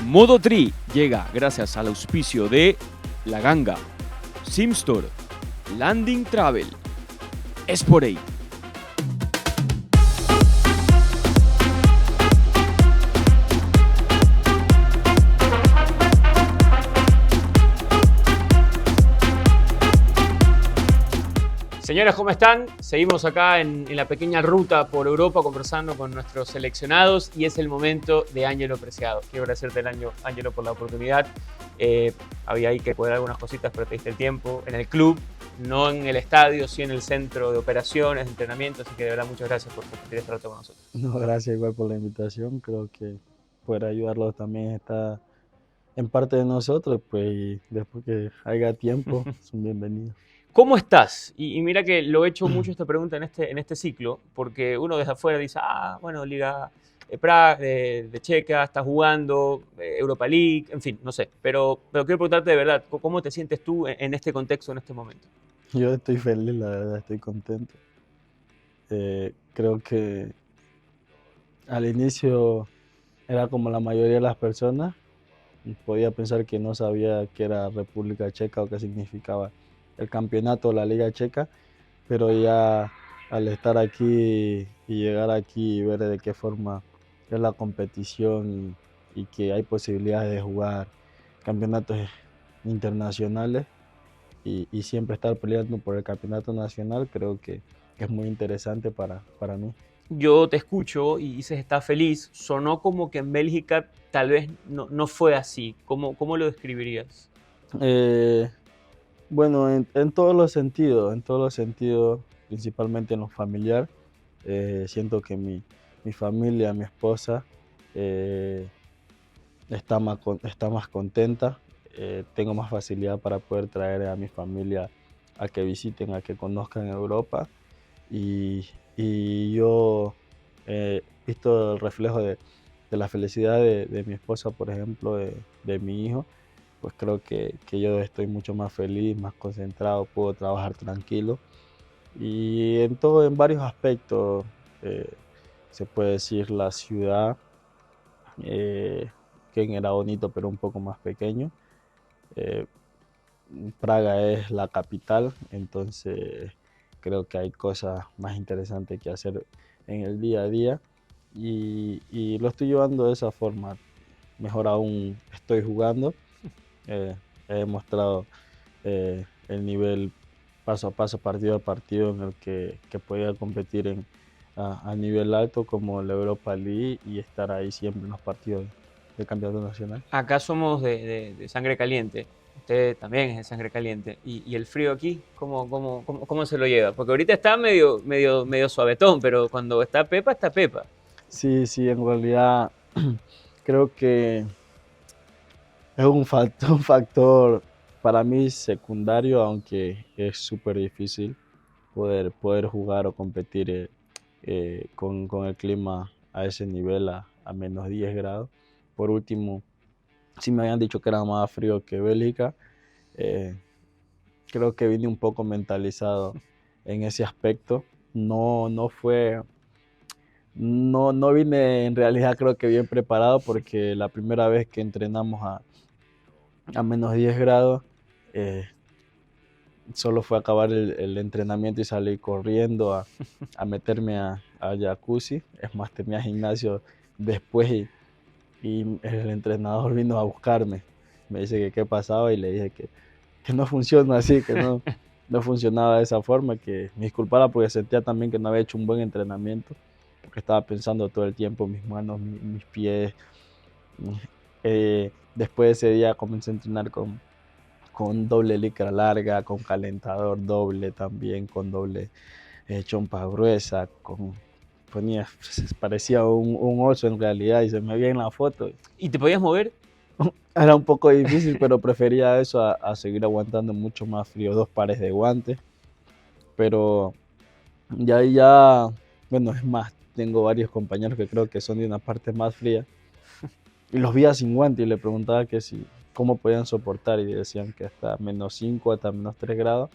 Modo Tri llega gracias al auspicio de La Ganga, Simstore, Landing Travel, Sporade. Señores, ¿cómo están? Seguimos acá en la pequeña ruta por Europa conversando con nuestros seleccionados y es el momento de Ángelo Preciado. Quiero agradecerte el año, Ángelo, por la oportunidad. Había ahí que poder algunas cositas, pero te diste el tiempo en el club, no en el estadio, sí en el centro de operaciones, de entrenamiento, así que de verdad muchas gracias por compartir este rato con nosotros. No, gracias igual por la invitación. Creo que poder ayudarlos también está en parte de nosotros, pues y después que haya tiempo, son bienvenidos. ¿Cómo estás? Y mira que lo he hecho mucho esta pregunta en este ciclo, porque uno desde afuera dice, bueno, Liga Praga, de Checa, estás jugando, Europa League, en fin, no sé. Pero quiero preguntarte de verdad, ¿cómo te sientes tú en este contexto, en este momento? Yo estoy feliz, la verdad, estoy contento. Creo que al inicio era como la mayoría de las personas, podía pensar que no sabía qué era República Checa o qué significaba el campeonato o la Liga Checa, pero ya al estar aquí y llegar aquí y ver de qué forma es la competición y que hay posibilidades de jugar campeonatos internacionales y siempre estar peleando por el campeonato nacional, creo que es muy interesante para mí. Yo te escucho y dices estás feliz. Sonó como que en Bélgica tal vez no fue así. ¿Cómo lo describirías? Eh, bueno, en todos los sentidos, principalmente en lo familiar. Siento que mi familia, mi esposa, eh, está más contenta. Tengo más facilidad para poder traer a mi familia a que visiten, a que conozcan Europa. Y, y yo he visto el reflejo de la felicidad de mi esposa, por ejemplo, de mi hijo. Pues creo que yo estoy mucho más feliz, más concentrado, puedo trabajar tranquilo. Y en todo, en varios aspectos, eh, se puede decir la ciudad, eh, que era bonito pero un poco más pequeño. Eh, Praga es la capital, entonces creo que hay cosas más interesantes que hacer en el día a día y lo estoy llevando de esa forma. Mejor aún estoy jugando, he demostrado el nivel paso a paso, partido a partido en el que podía competir a nivel alto como la Europa League y estar ahí siempre en los partidos del campeonato nacional. Acá somos de sangre caliente. Usted también es de sangre caliente. ¿Y el frío aquí? ¿Cómo se lo lleva? Porque ahorita está medio suavetón, pero cuando está Pepa, está Pepa. Sí, sí, en realidad creo que es un factor para mí secundario, aunque es súper difícil poder jugar o competir con el clima a ese nivel, a menos 10 grados. Por último, sí me habían dicho que era más frío que Bélgica. eh, Creo que vine un poco mentalizado en ese aspecto. No, no fue, no vine en realidad creo que bien preparado porque la primera vez que entrenamos a menos 10 grados, eh, solo fue acabar el entrenamiento y salir corriendo a meterme a jacuzzi. Es más, tenía gimnasio después y el entrenador vino a buscarme. Me dice que qué pasaba y le dije que no funciona así, que no funcionaba de esa forma, que me disculpara porque sentía también que no había hecho un buen entrenamiento, porque estaba pensando todo el tiempo mis manos, mis pies. Después de ese día comencé a entrenar con doble licra larga, con calentador doble también, con doble chompa gruesa, parecía un oso en realidad y se me veía en la foto. ¿Y te podías mover? Era un poco difícil, pero prefería eso a seguir aguantando mucho más frío, 2 pares de guantes. Pero ya, bueno, es más, tengo varios compañeros que creo que son de una parte más fría. Y los veía sin guantes y le preguntaba que si, cómo podían soportar y decían que hasta -5, hasta -3 grados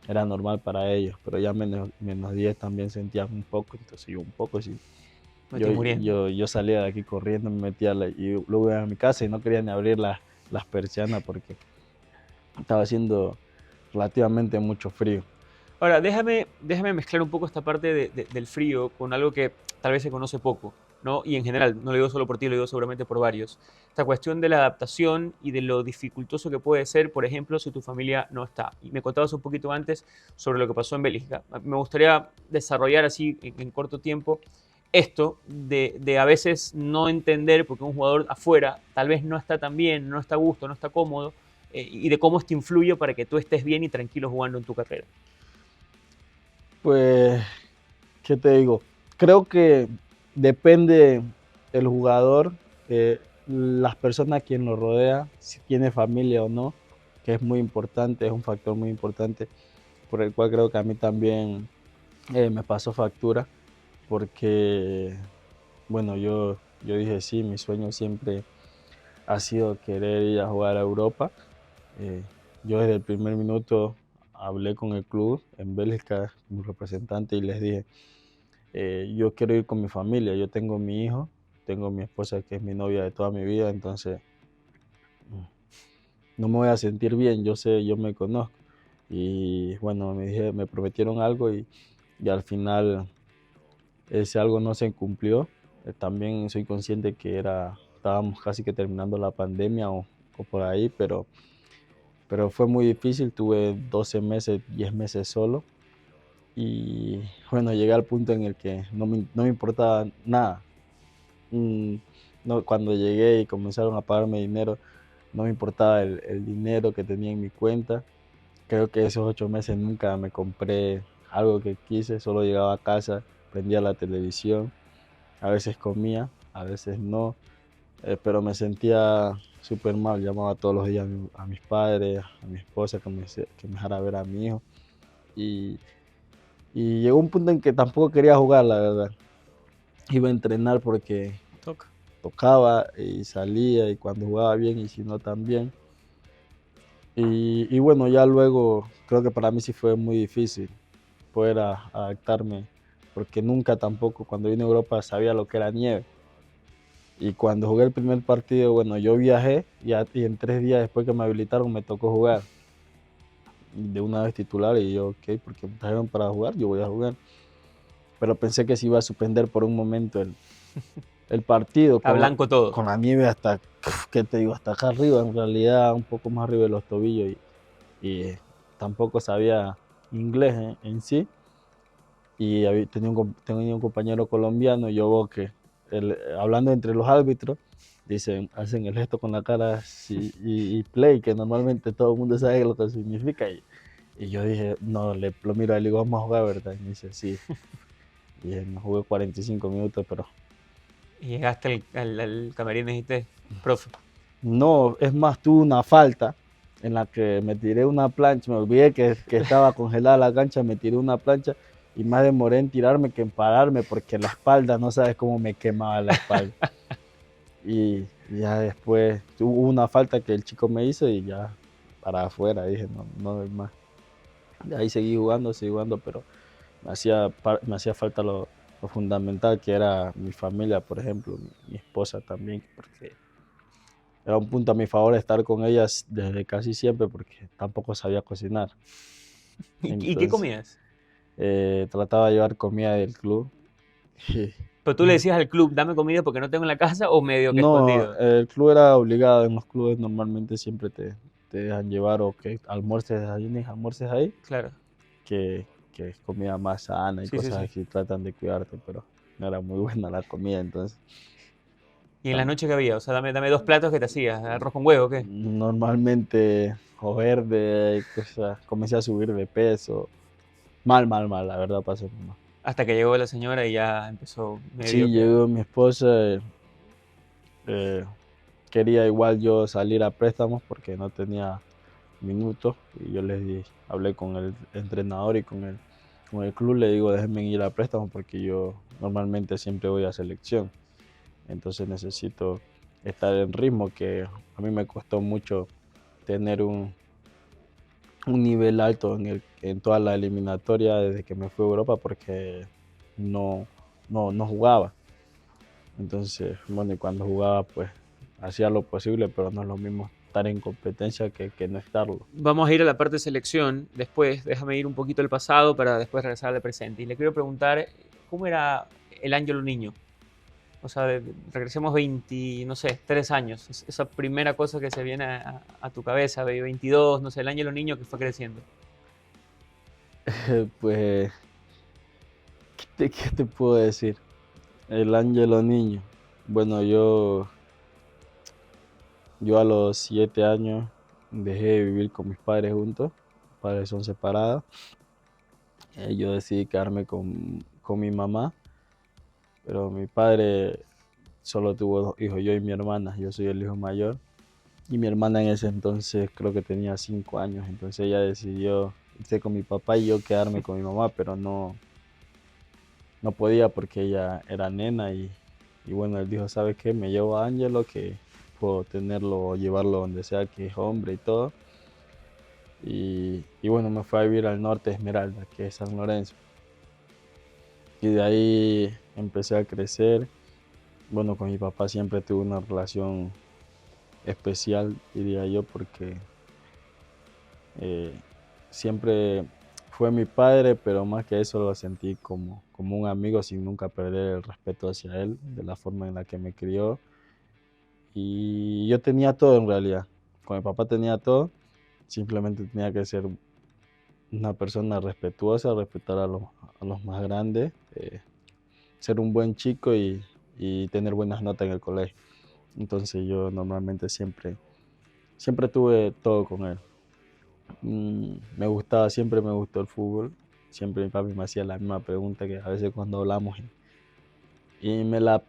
era normal para ellos, pero ya menos 10 también sentían un poco, entonces yo un poco sí, Me estoy muriendo. Yo salía de aquí corriendo, me metía y luego iba a mi casa y no quería ni abrir las persianas porque estaba haciendo relativamente mucho frío. Ahora, déjame mezclar un poco esta parte del frío con algo que tal vez se conoce poco, ¿no? Y en general, no lo digo solo por ti, lo digo seguramente por varios. Esta cuestión de la adaptación y de lo dificultoso que puede ser, por ejemplo, si tu familia no está. Y me contabas un poquito antes sobre lo que pasó en Bélgica. Me gustaría desarrollar así en corto tiempo esto de a veces no entender porque un jugador afuera tal vez no está tan bien, no está a gusto, no está cómodo, y de cómo esto influye para que tú estés bien y tranquilo jugando en tu carrera. Pues, ¿qué te digo? Creo que depende el jugador, las personas a quien lo rodea, si tiene familia o no, que es muy importante, es un factor muy importante, por el cual creo que a mí también me pasó factura, porque, bueno, yo dije sí, mi sueño siempre ha sido querer ir a jugar a Europa. Eh, yo desde el primer minuto hablé con el club en Bélgica, mi representante, y les dije, yo quiero ir con mi familia, yo tengo mi hijo, tengo mi esposa que es mi novia de toda mi vida, entonces no me voy a sentir bien, yo sé, yo me conozco. Y bueno, me prometieron algo y al final ese algo no se cumplió. También soy consciente que estábamos casi que terminando la pandemia o por ahí, pero fue muy difícil, tuve 12 meses, 10 meses solo y bueno, llegué al punto en el que no me importaba nada. Mm, no, cuando llegué y comenzaron a pagarme dinero, no me importaba el dinero que tenía en mi cuenta. Creo que esos 8 meses nunca me compré algo que quise, solo llegaba a casa, prendía la televisión, a veces comía, a veces no, pero me sentía súper mal, llamaba todos los días a mis padres, a mi esposa que me dejara ver a mi hijo y, y llegó un punto en que tampoco quería jugar, la verdad. Iba a entrenar porque Toca. tocaba y salía y cuando jugaba bien y si no también. Y bueno, ya luego creo que para mí sí fue muy difícil poder adaptarme porque nunca tampoco cuando vine a Europa sabía lo que era nieve. Y cuando jugué el primer partido, bueno, yo viajé y en 3 días después que me habilitaron me tocó jugar. Y de una vez titular y yo, ok, porque me trajeron para jugar, yo voy a jugar. Pero pensé que se iba a suspender por un momento el partido A blanco todo. con la nieve hasta, ¿qué te digo? Hasta acá arriba, en realidad un poco más arriba de los tobillos y tampoco sabía inglés en sí. Y tenía un compañero colombiano, y yo veo que hablando entre los árbitros, hacen el gesto con la cara y play, que normalmente todo el mundo sabe lo que significa. Y yo dije, no, lo miro a él y digo, vamos a jugar, ¿verdad? Y me dice, sí. Y me jugué 45 minutos, pero Y llegaste al camarín y dijiste, profe. no, es más, tuve una falta en la que me tiré una plancha, me olvidé que estaba congelada la cancha, me tiré una plancha y más demoré en tirarme que en pararme porque la espalda, no sabes cómo me quemaba la espalda. Y ya después hubo una falta que el chico me hizo y ya para afuera, dije, no, no doy más. De ahí seguí jugando, pero me hacía falta lo fundamental que era mi familia, por ejemplo, mi esposa también, porque era un punto a mi favor estar con ellas desde casi siempre porque tampoco sabía cocinar. ¿Y qué Entonces, comías? trataba de llevar comida del club. Pero tú le decías al club, dame comida porque no tengo en la casa o medio que No, escondido. el club era obligado, en los clubes normalmente siempre te dejan llevar o que almuerces ahí, almuerces ahí, Claro. que, que es comida más sana y Sí, sí, cosas sí. así, tratan de cuidarte, pero no era muy buena la comida, entonces ¿Y en la tam- noche qué había? O sea, dame dos platos que te hacías. ¿Arroz con huevo o qué? normalmente o verde, cosas, comencé a subir de peso, mal, la verdad pasé muy mal. Hasta que llegó la señora y ya empezó medio Sí, que... llegó mi esposa, eh, quería igual yo salir a préstamos porque no tenía minutos y yo hablé con el entrenador y con el club, le digo déjenme ir a préstamo porque yo normalmente siempre voy a selección, entonces necesito estar en ritmo que a mí me costó mucho tener un nivel alto en toda la eliminatoria desde que me fui a Europa porque no jugaba. Entonces, bueno, y cuando jugaba, pues hacía lo posible, pero no es lo mismo estar en competencia que no estarlo. Vamos a ir a la parte de selección después. Déjame ir un poquito al pasado para después regresar al presente. Y le quiero preguntar, ¿cómo era el Ángelo niño? O sea, regresemos 20, no sé, 3 años. Esa primera cosa que se viene a tu cabeza, 22, no sé, el Ángelo niño que fue creciendo. Pues, ¿qué te puedo decir? El Ángelo niño. Bueno, yo a los 7 años dejé de vivir con mis padres juntos. Mis padres son separados. Yo decidí quedarme con mi mamá, pero mi padre solo tuvo 2 hijos, yo y mi hermana. Yo soy el hijo mayor. Y mi hermana en ese entonces creo que tenía 5 años, entonces ella decidió irse con mi papá y yo quedarme con mi mamá, pero no podía porque ella era nena y bueno, él dijo, ¿sabes qué? Me llevo a Ángelo, que puedo tenerlo o llevarlo donde sea, que es hombre y todo. Y bueno, me fue a vivir al norte de Esmeralda, que es San Lorenzo. Y de ahí empecé a crecer. Bueno, con mi papá siempre tuve una relación especial, diría yo, porque eh, siempre fue mi padre, pero más que eso lo sentí como un amigo sin nunca perder el respeto hacia él, de la forma en la que me crió. Y yo tenía todo en realidad. Con mi papá tenía todo, simplemente tenía que ser una persona respetuosa, respetar a los más grandes, ser un buen chico y tener buenas notas en el colegio. Entonces yo normalmente siempre tuve todo con él. Me gustaba, siempre me gustó el fútbol. Siempre mi papi me hacía la misma pregunta que a veces cuando hablamos y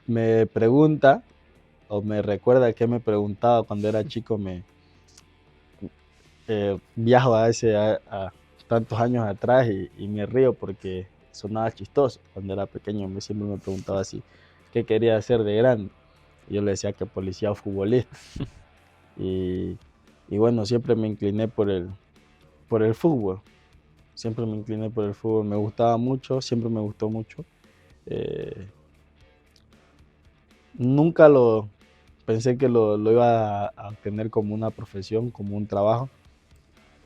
me pregunta o me recuerda que me preguntaba cuando era chico, viajo a tantos años atrás y me río porque sonaba chistoso. Cuando era pequeño siempre me preguntaba así, ¿qué quería hacer de grande? Y yo le decía que policía o futbolista. Y, y bueno, siempre me incliné por el fútbol. Siempre me incliné por el fútbol, me gustaba mucho, siempre me gustó mucho. Eh, Nunca lo pensé que lo iba a tener como una profesión, como un trabajo,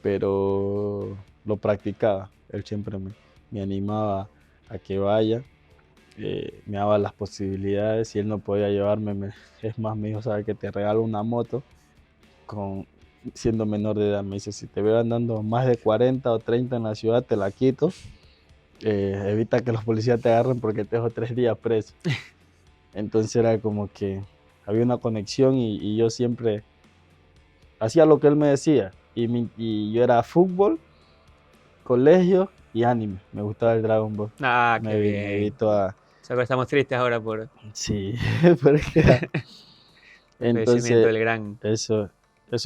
pero lo practicaba. Él siempre me animaba a que vaya, me daba las posibilidades. Si él no podía llevarme, es más, me dijo, ¿sabes que te regalo una moto? Con, siendo menor de edad, me dice, si te veo andando más de 40 o 30 en la ciudad, te la quito. Evita que los policías te agarren porque te dejo 3 días preso. Entonces era como que había una conexión y yo siempre hacía lo que él me decía. Y yo era fútbol, colegio y anime. Me gustaba el Dragon Ball. Ah, qué Me vi bien. toda... O sea, que estamos tristes ahora por Sí, porque el fallecimiento entonces del gran. eso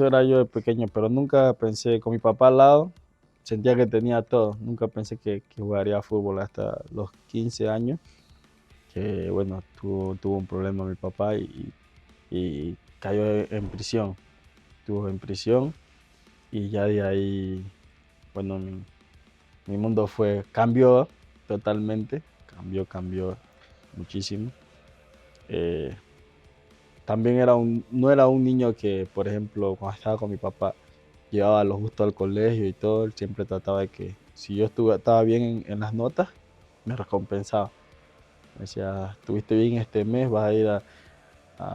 era yo de pequeño, pero nunca pensé, con mi papá al lado, sentía que tenía todo. Nunca pensé que jugaría fútbol hasta los 15 años. Que bueno, tuvo un problema mi papá y cayó en prisión. Estuvo en prisión y ya de ahí, bueno, mi mundo cambió totalmente, cambió muchísimo. Eh, También no era un niño que, por ejemplo, cuando estaba con mi papá, llevaba los gustos al colegio y todo. Él siempre trataba de que si yo estaba bien en las notas, me recompensaba. Me decía, estuviste bien este mes, vas a ir a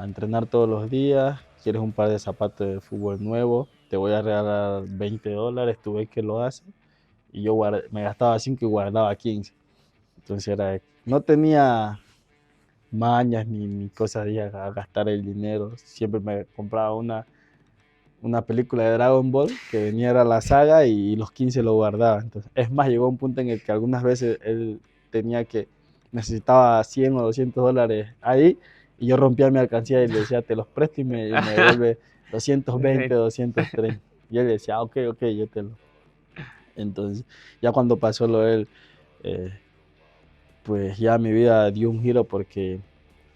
entrenar todos los días, quieres un par de zapatos de fútbol nuevos, te voy a regalar $20, tú ves que lo haces. Y yo me gastaba 5 y guardaba 15. Entonces no tenía mañas ni cosas de ir a gastar el dinero. Siempre me compraba una película de Dragon Ball que venía era la saga y los 15 lo guardaba. Entonces, es más, llegó un punto en el que algunas veces él necesitaba 100 o $200 ahí y yo rompía mi alcancía y le decía, te los presto y me devuelve 220, 230. Y él decía, ok, yo te lo. Entonces, ya cuando pasó lo de él, eh, pues ya mi vida dio un giro porque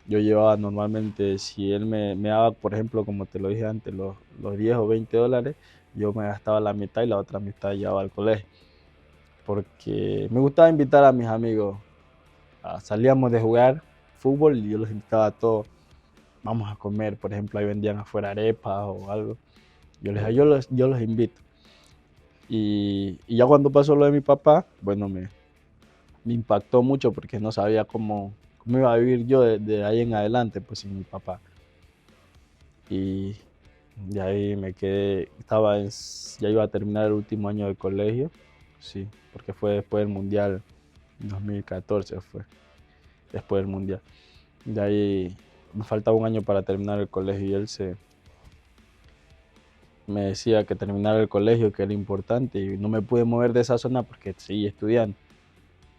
yo llevaba normalmente, si él me daba, por ejemplo, como te lo dije antes, los 10 o $20, yo me gastaba la mitad y la otra mitad llevaba al colegio. Porque me gustaba invitar a mis amigos. Salíamos de jugar fútbol y yo los invitaba a todos, vamos a comer, por ejemplo, ahí vendían afuera arepas o algo. Yo les decía, yo los invito. Y ya cuando pasó lo de mi papá, bueno, me impactó mucho porque no sabía cómo iba a vivir yo de ahí en adelante, pues sin mi papá. Y de ahí me quedé, ya iba a terminar el último año de colegio, sí, porque fue después del Mundial, 2014 fue, después del Mundial. De ahí me faltaba un año para terminar el colegio y me decía que terminar el colegio, que era importante, y no me pude mover de esa zona porque seguí estudiando.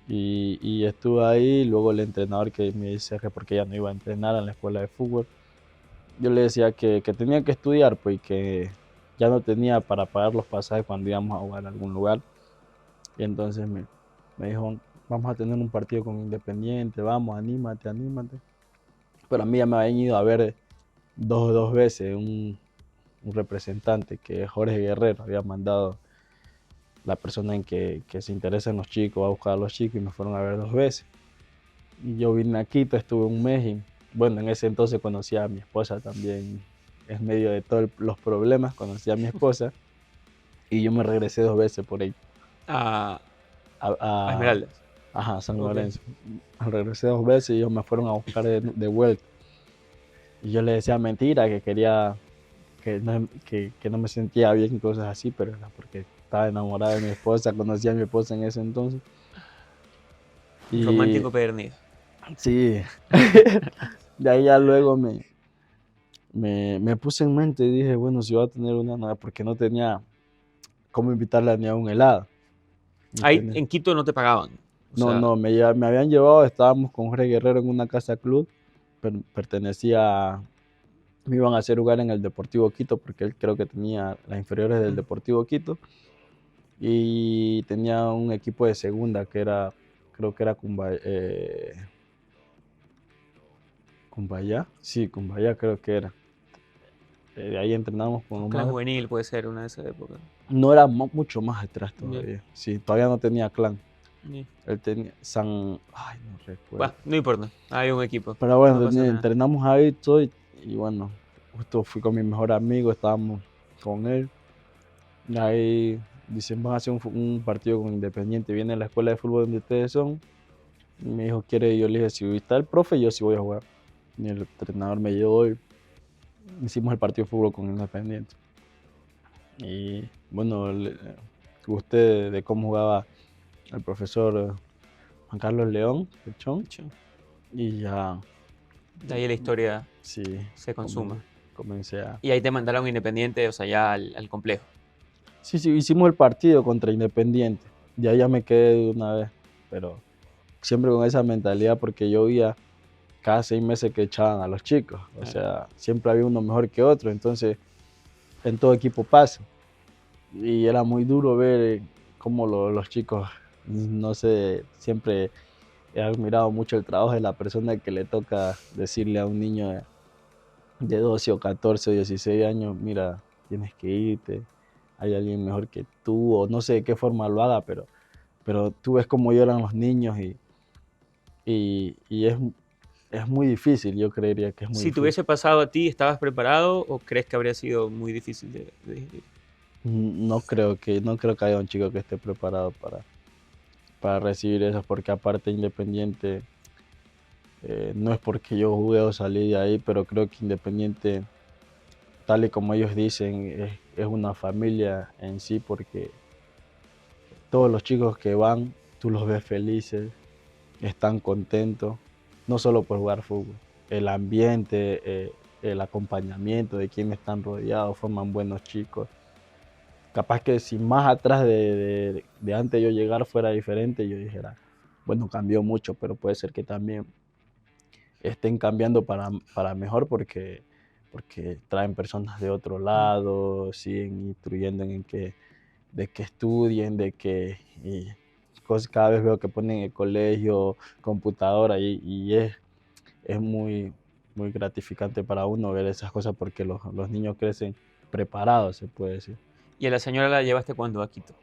Y estuve ahí, luego el entrenador que me dice que porque ya no iba a entrenar en la escuela de fútbol, yo le decía que tenía que estudiar, pues, y que ya no tenía para pagar los pasajes cuando íbamos a jugar a algún lugar. Y entonces me dijo, vamos a tener un partido con Independiente, vamos, anímate, anímate. Pero a mí ya me habían ido a ver dos veces un representante, que es Jorge Guerrero, había mandado la persona en que se interesa en los chicos, va a buscar a los chicos y me fueron a ver 2 veces. Y yo vine a Quito, estuve un mes y bueno, en ese entonces conocí a mi esposa también, en medio de todos los problemas, conocí a mi esposa y yo me regresé 2 veces por ahí A, a, a a- Esmeraldas. ajá, a San Ok. Lorenzo. Me regresé 2 veces y ellos me fueron a buscar de vuelta. Y yo les decía mentira, que quería, que no me sentía bien y cosas así, pero era porque estaba enamorada de mi esposa, conocía a mi esposa en ese entonces. Un Y romántico perdido. sí, de ahí ya luego me puse en mente y dije, bueno, si voy a tener una novia, porque no tenía cómo invitarla ni a un helado. No Ahí tenía. en Quito no te pagaban. O No, sea, no, me habían llevado, estábamos con Jorge Guerrero en una casa club, pertenecía, me iban a hacer jugar en el Deportivo Quito, porque él creo que tenía las inferiores del Deportivo Quito, y tenía un equipo de segunda que era, creo que era Cumbayá, sí, Cumbayá creo que era. De ahí entrenamos con un los clan más. juvenil puede ser una de esas épocas. No era mucho más atrás Ya, todavía. Sí, todavía no tenía clan. ya. Él tenía Ay, no recuerdo. Bah, no importa. Hay un equipo. Pero bueno, No pasa nada. entrenamos ahí todo y bueno, justo fui con mi mejor amigo, estábamos con él. Y ahí dicen, van a hacer un partido con Independiente. Viene la escuela de fútbol donde ustedes son. Y me dijo, ¿quiere? Yo le dije, si está el profe, yo sí voy a jugar. Y el entrenador me llevó y hicimos el partido de fútbol con Independiente. Y bueno, gusté de cómo jugaba el profesor Juan Carlos León, el Chon, Chu. y ya, De ahí la historia sí, se consuma. comencé a... Y ahí te mandaron Independiente, o sea, ya al complejo. Sí, sí, hicimos el partido contra Independiente, ya me quedé de una vez, pero siempre con esa mentalidad porque yo veía cada 6 meses que echaban a los chicos, o Claro. sea, siempre había uno mejor que otro, entonces en todo equipo pasa. Y era muy duro ver cómo los chicos, no sé, siempre he admirado mucho el trabajo de la persona que le toca decirle a un niño de 12 o 14 o 16 años, mira, tienes que irte, hay alguien mejor que tú, o no sé de qué forma lo haga, pero tú ves cómo lloran los niños y es muy difícil, yo creería que es muy Si te difícil. hubiese pasado a ti, ¿estabas preparado o crees que habría sido muy difícil de digerir? No creo que haya un chico que esté preparado para recibir eso, porque aparte Independiente, no es porque yo jugué o salí de ahí, pero creo que Independiente, tal y como ellos dicen, es una familia en sí, porque todos los chicos que van, tú los ves felices, están contentos, no solo por jugar fútbol, el ambiente, el acompañamiento de quienes están rodeados, forman buenos chicos. Capaz que si más atrás de antes yo llegar fuera diferente, yo dijera, bueno, cambió mucho, pero puede ser que también estén cambiando para mejor porque traen personas de otro lado, siguen instruyendo de que estudien, cada vez veo que ponen en el colegio computadora y es muy gratificante para uno ver esas cosas porque los niños crecen preparados, se puede decir. ¿Y a la señora la llevaste cuando a Quito?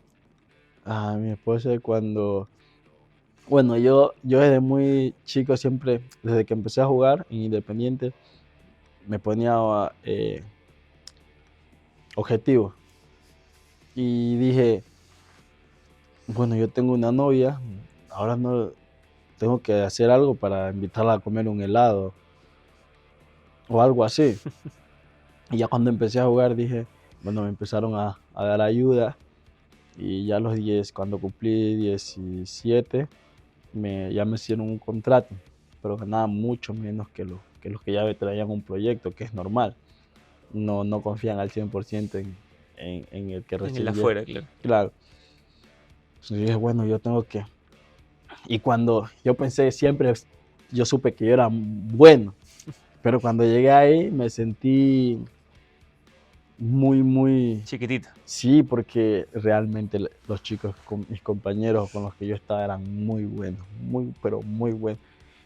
A mi esposa cuando Bueno, yo desde muy chico siempre, desde que empecé a jugar en Independiente, me ponía objetivos. Y dije, bueno, yo tengo una novia, ahora no tengo que hacer algo para invitarla a comer un helado o algo así. Y ya cuando empecé a jugar dije, bueno, me empezaron a dar ayuda y ya a los 10, cuando cumplí 17, ya me hicieron un contrato, pero ganaba mucho menos que los que ya me traían un proyecto, que es normal. No confían al 100% en el que En el recién llega. afuera, claro. Claro. Entonces dije, bueno, yo tengo que... Y cuando yo pensé siempre, yo supe que yo era bueno, pero cuando llegué ahí me sentí muy... Chiquitito. Sí, porque realmente los chicos, mis compañeros con los que yo estaba eran muy buenos, muy, pero muy buenos.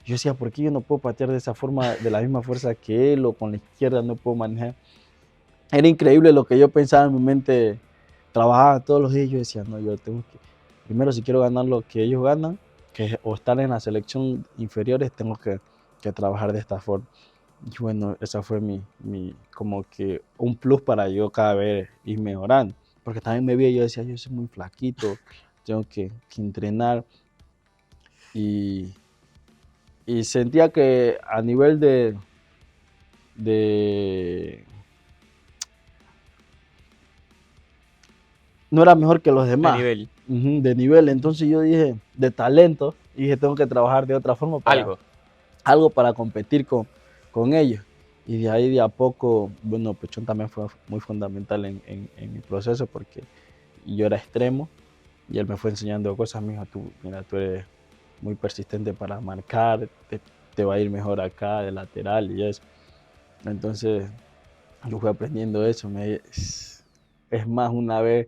Yo decía, ¿por qué yo no puedo patear de esa forma, de la misma fuerza que él, o con la izquierda no puedo manejar? Era increíble lo que yo pensaba en mi mente, trabajaba todos los días y yo decía, no, yo tengo que, primero si quiero ganar lo que ellos ganan, o estar en la selección inferiores, tengo que trabajar de esta forma. Y bueno, esa fue como que un plus para yo cada vez ir mejorando. Porque también me veía, yo decía, yo soy muy flaquito, tengo que entrenar. Y, y sentía que a nivel de... No era mejor que los De demás, nivel. de nivel. Entonces yo dije, de talento, y dije, tengo que trabajar de otra forma para Algo. algo para competir con ellos. Y de ahí de a poco, bueno, Pechón también fue muy fundamental en mi proceso porque yo era extremo y él me fue enseñando cosas. Mira, tú eres muy persistente para marcar, te va a ir mejor acá de lateral y eso. Entonces yo fui aprendiendo eso. Es más, una vez,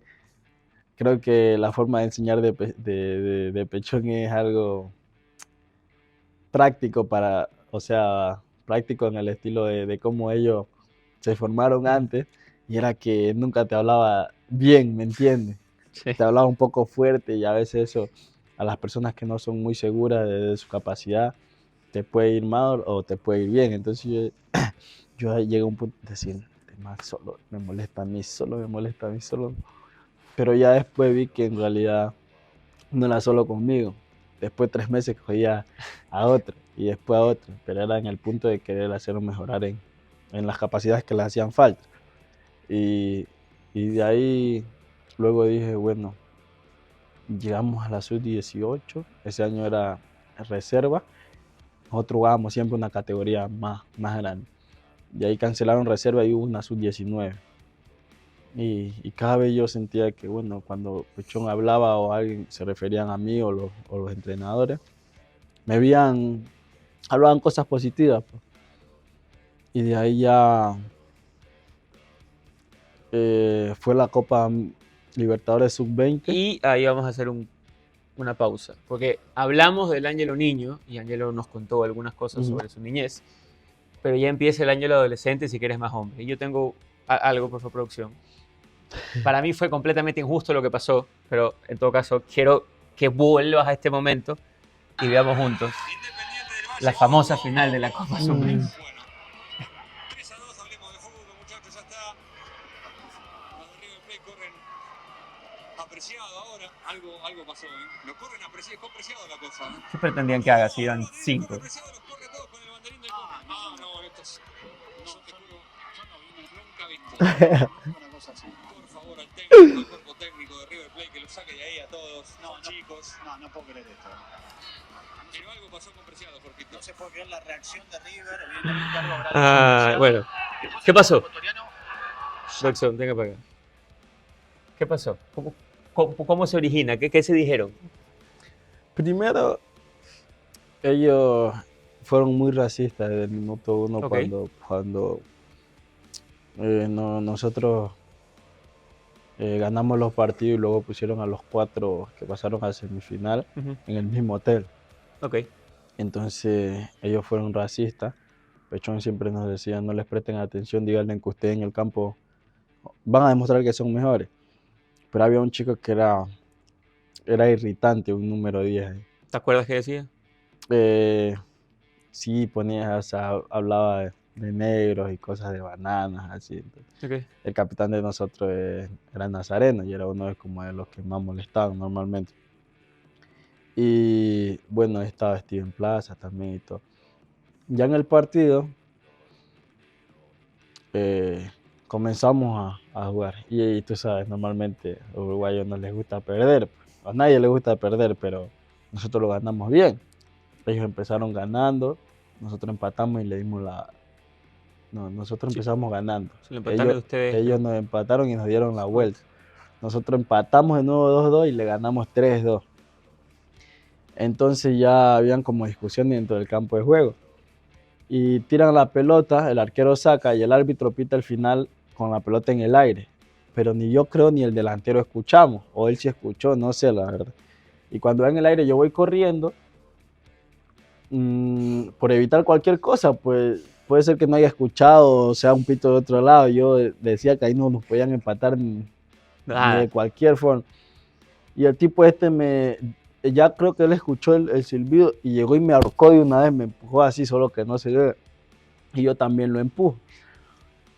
creo que la forma de enseñar de Pechón es algo práctico o sea, práctico en el estilo de cómo ellos se formaron antes, y era que nunca te hablaba bien, ¿me entiendes? Sí. Te hablaba un poco fuerte y a veces eso a las personas que no son muy seguras de su capacidad te puede ir mal o te puede ir bien. Entonces yo llegué a un punto de decir, más solo me molesta a mí, solo me molesta a mí, solo. Pero ya después vi que en realidad no era solo conmigo. Después 3 meses cogía a otro y después a otro, pero era en el punto de querer hacerlo mejorar en las capacidades que le hacían falta. Y, y de ahí luego dije, bueno, llegamos a la sub-18, ese año era reserva, nosotros jugábamos siempre una categoría más grande. Y ahí cancelaron reserva y hubo una sub-19. Y cada vez yo sentía que, bueno, cuando Pechón hablaba o alguien se referían a mí o los entrenadores, me veían, hablaban cosas positivas, pues. Y de ahí ya fue la Copa Libertadores Sub-20. Y ahí vamos a hacer una pausa, porque hablamos del Ángelo niño y Ángelo nos contó algunas cosas sobre su niñez, pero ya empieza el Ángelo adolescente si quieres más hombre. Y yo tengo algo, por favor, producción. Para mí fue completamente injusto lo que pasó, pero en todo caso quiero que vuelvas a este momento y veamos juntos la famosa final de la Copa Sub-20. 3-2, hablemos de fútbol, muchachos, ya está. Los de River Plate corren apreciado ahora. Algo pasó, ¿eh? Lo corren apreciado, es apreciado la cosa. ¿Qué pretendían que haga si iban 5? Apreciado, los corre todos con el banderín del corner. No, esto es... No, te juro, yo no vi, nunca he visto una cosa así. Por favor, al técnico, al cuerpo técnico de River Plate, que lo saque de ahí a todos, chicos. No puedo creer esto. Pero algo pasó con Preciado, Jorgito. No se puede creer la reacción de River. Evidentemente algo habrá Bueno, ¿qué pasó? Producción, venga para acá. ¿Qué pasó? ¿Cómo se origina? ¿Qué se dijeron? Primero, ellos fueron muy racistas desde el minuto uno. Ok. Cuando nosotros ganamos los partidos y luego pusieron a los 4 que pasaron a semifinal en el mismo hotel. Ok. Entonces ellos fueron racistas. Pechón siempre nos decía, no les presten atención, díganle que ustedes en el campo van a demostrar que son mejores. Pero había un chico que era irritante, un número 10. ¿Te acuerdas qué decía? Sí, ponía, o sea, hablaba de negros y cosas de bananas, así. Entonces, Ok. el capitán de nosotros era Nazareno y era uno de, como de los que más molestaban normalmente. Y bueno, estaba Steven Plaza también y todo. Ya en el partido comenzamos a jugar. Y tú sabes, normalmente a los uruguayos no les gusta perder. A nadie le gusta perder, pero nosotros lo ganamos bien. Ellos empezaron ganando, nosotros empatamos y le dimos la... No, nosotros Sí. empezamos ganando. Se lo empataron ustedes. Ellos nos empataron y nos dieron la vuelta. Nosotros empatamos de nuevo 2-2 y le ganamos 3-2. Entonces ya habían como discusiones dentro del campo de juego. Y tiran la pelota, el arquero saca y el árbitro pita el final con la pelota en el aire. Pero ni yo creo ni el delantero escuchamos, o él sí escuchó, no sé la verdad. Y cuando va en el aire yo voy corriendo, por evitar cualquier cosa, pues puede ser que no haya escuchado o sea un pito de otro lado. Yo decía que ahí no nos podían empatar ni de cualquier forma. Y el tipo ya creo que él escuchó el silbido y llegó y me ahorcó de una vez, me empujó así, solo que no se ve. Y yo también lo empujo.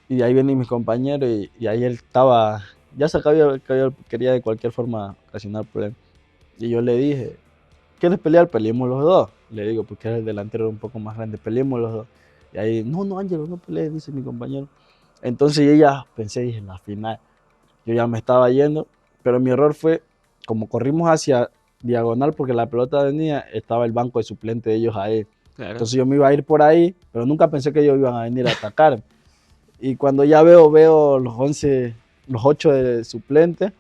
Y de ahí vienen mis compañeros y ahí él estaba, ya sabía que yo quería de cualquier forma ocasionar problemas. Y yo le dije, ¿quieres pelear? Peleemos los dos. Le digo, porque era el delantero un poco más grande, peleemos los dos. Y ahí, no, Ángelo, no pelees, dice mi compañero. Entonces yo ya pensé, dije, en la final, yo ya me estaba yendo, pero mi error fue, como corrimos hacia diagonal porque la pelota venía, estaba el banco de suplente de ellos ahí. Claro. Entonces yo me iba a ir por ahí, pero nunca pensé que ellos iban a venir a atacar. Y cuando ya veo los 11, los 8 de suplente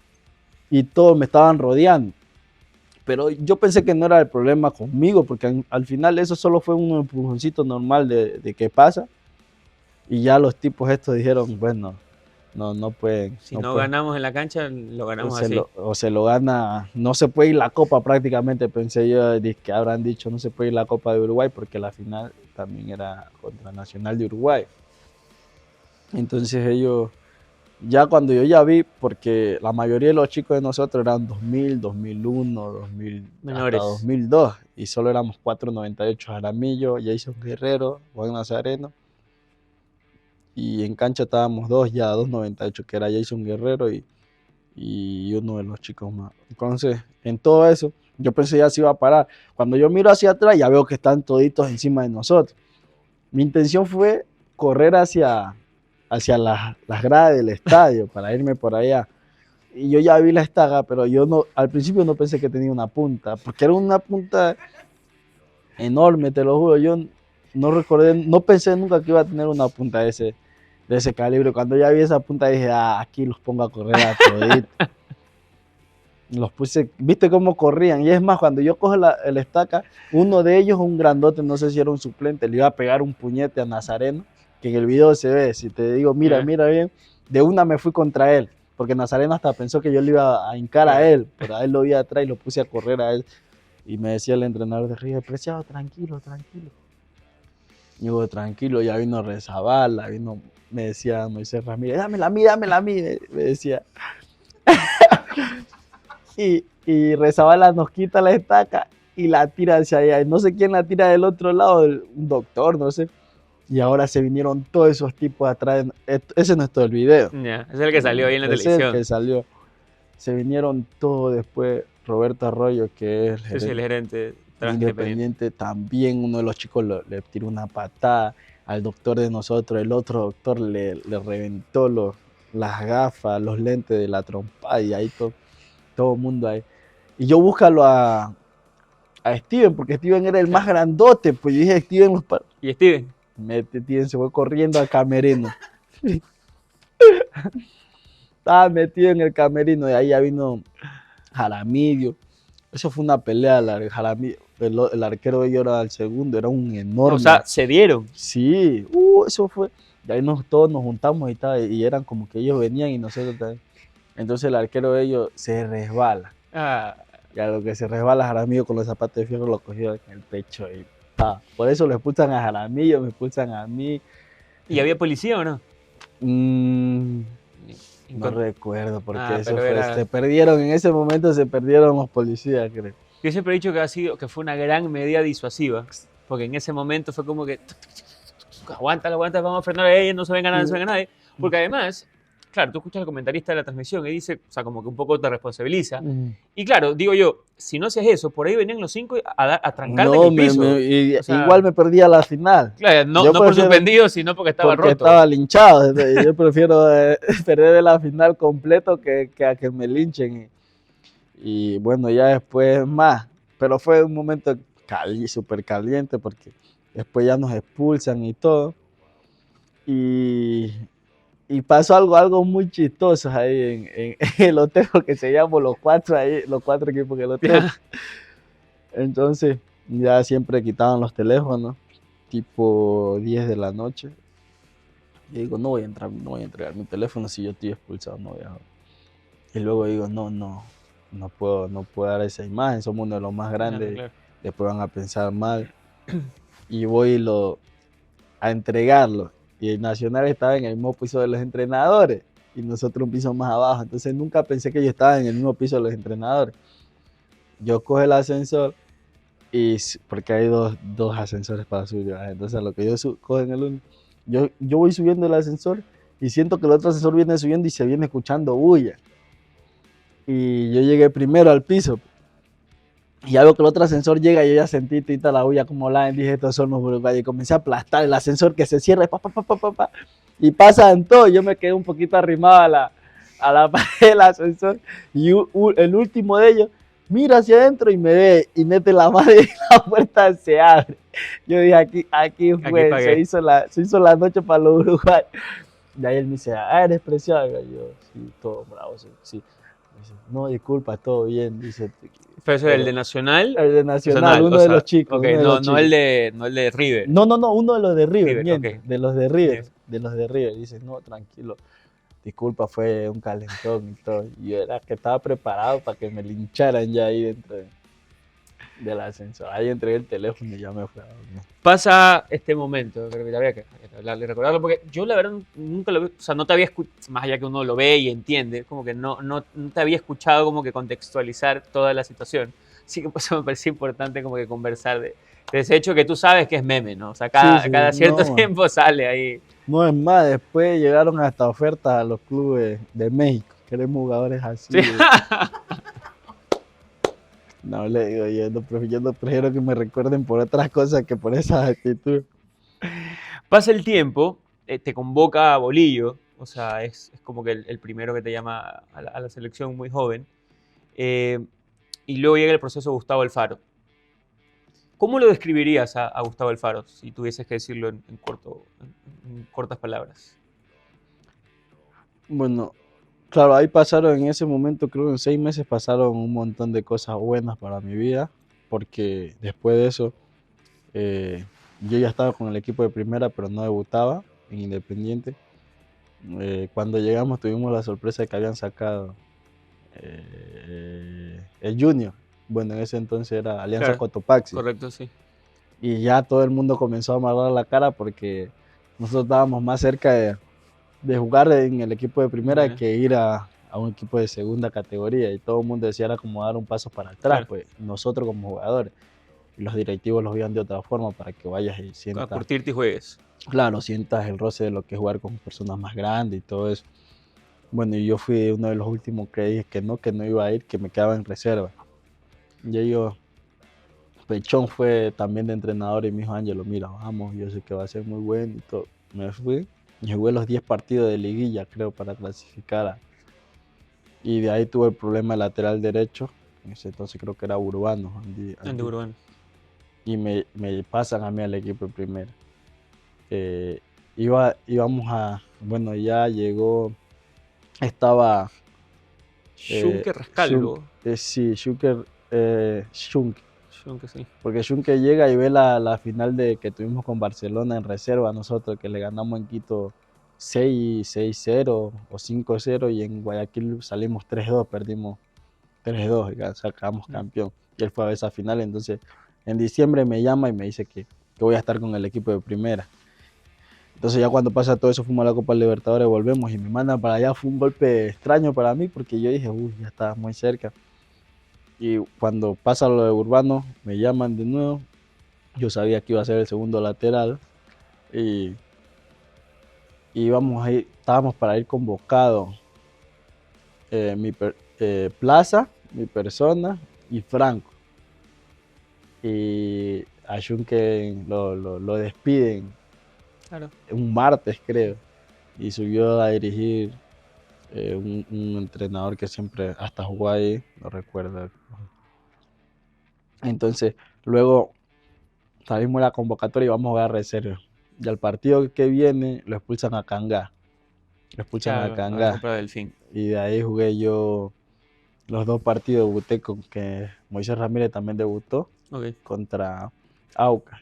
y todos me estaban rodeando. Pero yo pensé que no era el problema conmigo, porque al final eso solo fue un empujoncito normal de qué pasa. Y ya los tipos estos dijeron, bueno, no pueden. Si no ganamos en la cancha, lo ganamos así. O se lo gana, no se puede ir la copa prácticamente, pensé yo, que habrán dicho no se puede ir la Copa de Uruguay, porque la final también era contra Nacional de Uruguay. Entonces ellos, ya cuando yo ya vi, porque la mayoría de los chicos de nosotros eran 2000, 2001, 2000, Menores. hasta 2002, y solo éramos 498, Jaramillo, Jason Guerrero, Juan Nazareno, y en cancha estábamos dos 298, que era Jason Guerrero y uno de los chicos más. Entonces, en todo eso, yo pensé ya se iba a parar. Cuando yo miro hacia atrás, ya veo que están toditos encima de nosotros. Mi intención fue correr hacia las gradas del estadio para irme por allá. Y yo ya vi la estaca, pero yo no, al principio no pensé que tenía una punta, porque era una punta enorme, te lo juro. Yo no recordé, no pensé nunca que iba a tener una punta de ese calibre. Cuando ya vi esa punta dije, aquí los pongo a correr a toditos. Los puse, viste cómo corrían. Y es más, cuando yo cojo el estaca, uno de ellos, un grandote, no sé si era un suplente, le iba a pegar un puñete a Nazareno, que en el video se ve. Si te digo, mira bien, de una me fui contra él, porque Nazareno hasta pensó que yo le iba a hincar a él, pero a él lo vi atrás y lo puse a correr a él. Y me decía el entrenador de River, Preciado, tranquilo. Y yo, tranquilo, ya vino Rezabala, me decía Moisés Ramírez, dámela a mí, me decía. Y Rezabala nos quita la estaca y la tira hacia allá. No sé quién la tira del otro lado, un doctor, no sé. Y ahora se vinieron todos esos tipos atrás. Ese no es todo el video. Ese es el que salió ahí en la televisión. Ese es el que salió. Se vinieron todos después. Roberto Arroyo, que es el gerente Independiente, también uno de los chicos le tiró una patada al doctor de nosotros. El otro doctor le reventó las gafas, los lentes de la trompa y ahí todo el mundo ahí. Y yo búscalo a Steven, porque Steven era el más grandote, pues yo dije Steven ¿Y Steven? Steven se fue corriendo al camerino. Estaba metido en el camerino y ahí ya vino Jaramillo. Eso fue una pelea, el arquero de ellos era el segundo, era un enorme. O sea, ¿se dieron? Sí, eso fue. Y ahí todos nos juntamos y tal, y eran como que ellos venían y nosotros también. Entonces el arquero de ellos se resbala. Y a lo que se resbala Jaramillo con los zapatos de fierro lo cogió en el pecho. Y, por eso lo expulsan a Jaramillo, me expulsan a mí. ¿Y había policía o no? No recuerdo porque eso fue. Se perdieron, en ese momento se perdieron los policías, creo. Yo siempre he dicho que fue una gran medida disuasiva, porque en ese momento fue como que aguanta, vamos a frenar a ella, no se venga nadie, no se venga nadie. Porque además, claro, tú escuchas al comentarista de la transmisión y dice, o sea, como que un poco te responsabiliza. Y claro, digo yo, si no haces eso, por ahí venían los 5 a trancarte en el piso. O sea, igual me perdía la final. Claro, no por prefiero- suspendido, sino porque estaba porque roto. estaba linchado. Entonces, yo prefiero perder la final completo que a que me linchen. Y bueno, ya después más. Pero fue un momento súper caliente porque después ya nos expulsan y todo. Y pasó algo muy chistoso ahí en el hotel, porque se llama los 4 ahí, los 4 equipos en el hotel. Entonces, ya siempre quitaban los teléfonos, tipo 10 de la noche. Y digo, no voy a entregar mi teléfono si yo estoy expulsado, no voy a... Y luego digo, no puedo dar esa imagen, somos uno de los más grandes, Claro. después van a pensar mal. Y voy a entregarlo. Y el Nacional estaba en el mismo piso de los entrenadores y nosotros un piso más abajo. Entonces nunca pensé que yo estaba en el mismo piso de los entrenadores. Yo cojo el ascensor porque hay dos ascensores para subir. Entonces a lo que yo cojo en el uno, yo voy subiendo el ascensor y siento que el otro ascensor viene subiendo y se viene escuchando bulla. Y yo llegué primero al piso. Y algo que el otro ascensor llega y yo ya sentí tita la bulla como la dije, estos son los uruguayos. Y comencé a aplastar el ascensor que se cierra y pasan todos. Yo me quedé un poquito arrimado a la pared del ascensor. Y el último de ellos mira hacia adentro y me ve y mete la mano y la puerta se abre. Yo dije, aquí fue, se hizo la noche para los uruguayos. De ahí él me dice, eres preciado. Y yo, sí, todo bravo, sí. Me dice, no, disculpa, todo bien. Dice, ¿Fue eso el de Nacional? El de Nacional, uno de los chicos. Okay, no el de River. No, uno de los de River, okay. De los de River. De los de River. Dice, no, tranquilo. Disculpa, fue un calentón y todo. Y yo era que estaba preparado para que me lincharan ya ahí dentro del ascensor. Ahí entregué el teléfono y ya me fui a dormir. Pasa este momento, creo que había que hablarle, recordarlo, porque yo la verdad nunca lo vi, o sea, no te había escuchado, más allá que uno lo ve y entiende, como que no te había escuchado como que contextualizar toda la situación. Así que por eso me parecía importante como que conversar de ese hecho que tú sabes que es meme, ¿no? O sea, cada cierto tiempo sale ahí. No, es más, después llegaron hasta ofertas a los clubes de México. Queremos jugadores así. Sí. No, le digo, yo no prefiero que me recuerden por otras cosas que por esa actitud. Pasa el tiempo, te convoca a Bolillo, o sea, es como que el primero que te llama a la selección muy joven, y luego llega el proceso Gustavo Alfaro. ¿Cómo lo describirías a Gustavo Alfaro, si tuvieses que decirlo en cortas palabras? Bueno, claro, ahí pasaron en ese momento, creo que en 6 meses pasaron un montón de cosas buenas para mi vida, porque después de eso yo ya estaba con el equipo de primera, pero no debutaba en Independiente. Cuando llegamos tuvimos la sorpresa de que habían sacado el Junior. Bueno, en ese entonces era Alianza Cotopaxi. Correcto, sí. Y ya todo el mundo comenzó a amarrar la cara porque nosotros estábamos más cerca de jugar en el equipo de primera que ir a un equipo de segunda categoría. Y todo el mundo decía era como dar un paso para atrás, pues nosotros como jugadores. Y los directivos los veían de otra forma para que vayas y sientas... A curtirte y juegues. Claro, sientas el roce de lo que es jugar con personas más grandes y todo eso. Bueno, y yo fui uno de los últimos que dije que no iba a ir, que me quedaba en reserva. Y Pechón fue también de entrenador y me dijo, Ángelo, mira, vamos, yo sé que va a ser muy bueno y todo. Me fui y jugué los 10 partidos de liguilla, creo, para clasificar. Y de ahí tuve el problema de lateral derecho. En ese entonces creo que era Urbano. Andy Urbano. Y me pasan a mí al equipo de primera. Bueno, ya llegó, estaba... Schunke Rascalvo. Sí, Schunke, sí. Porque Schunke llega y ve la final que tuvimos con Barcelona en reserva nosotros, que le ganamos en Quito 6-0 o 5-0 y en Guayaquil salimos 3-2, perdimos 3-2 y sacamos campeón. Y él fue a ver esa final, entonces en diciembre me llama y me dice que voy a estar con el equipo de primera. Entonces ya cuando pasa todo eso, fuimos a la Copa Libertadores, volvemos y me mandan para allá. Fue un golpe extraño para mí porque yo dije, ya estaba muy cerca. Y cuando pasa lo de Urbano, me llaman de nuevo. Yo sabía que iba a ser el segundo lateral. Y íbamos a ir, estábamos para ir convocados. Plaza, mi persona y Franco. Y a Junque lo despiden Claro. un martes, creo. Y subió a dirigir un entrenador que siempre hasta jugó ahí, no recuerdo. Entonces, luego salimos de la convocatoria y vamos a jugar reserva. Y al partido que viene lo expulsan a Cangá. Lo expulsan a Claro, la Cangá. Copa del Fin. Y de ahí jugué yo los 2 partidos. Debuté con que Moisés Ramírez también debutó Ok. contra Aucas.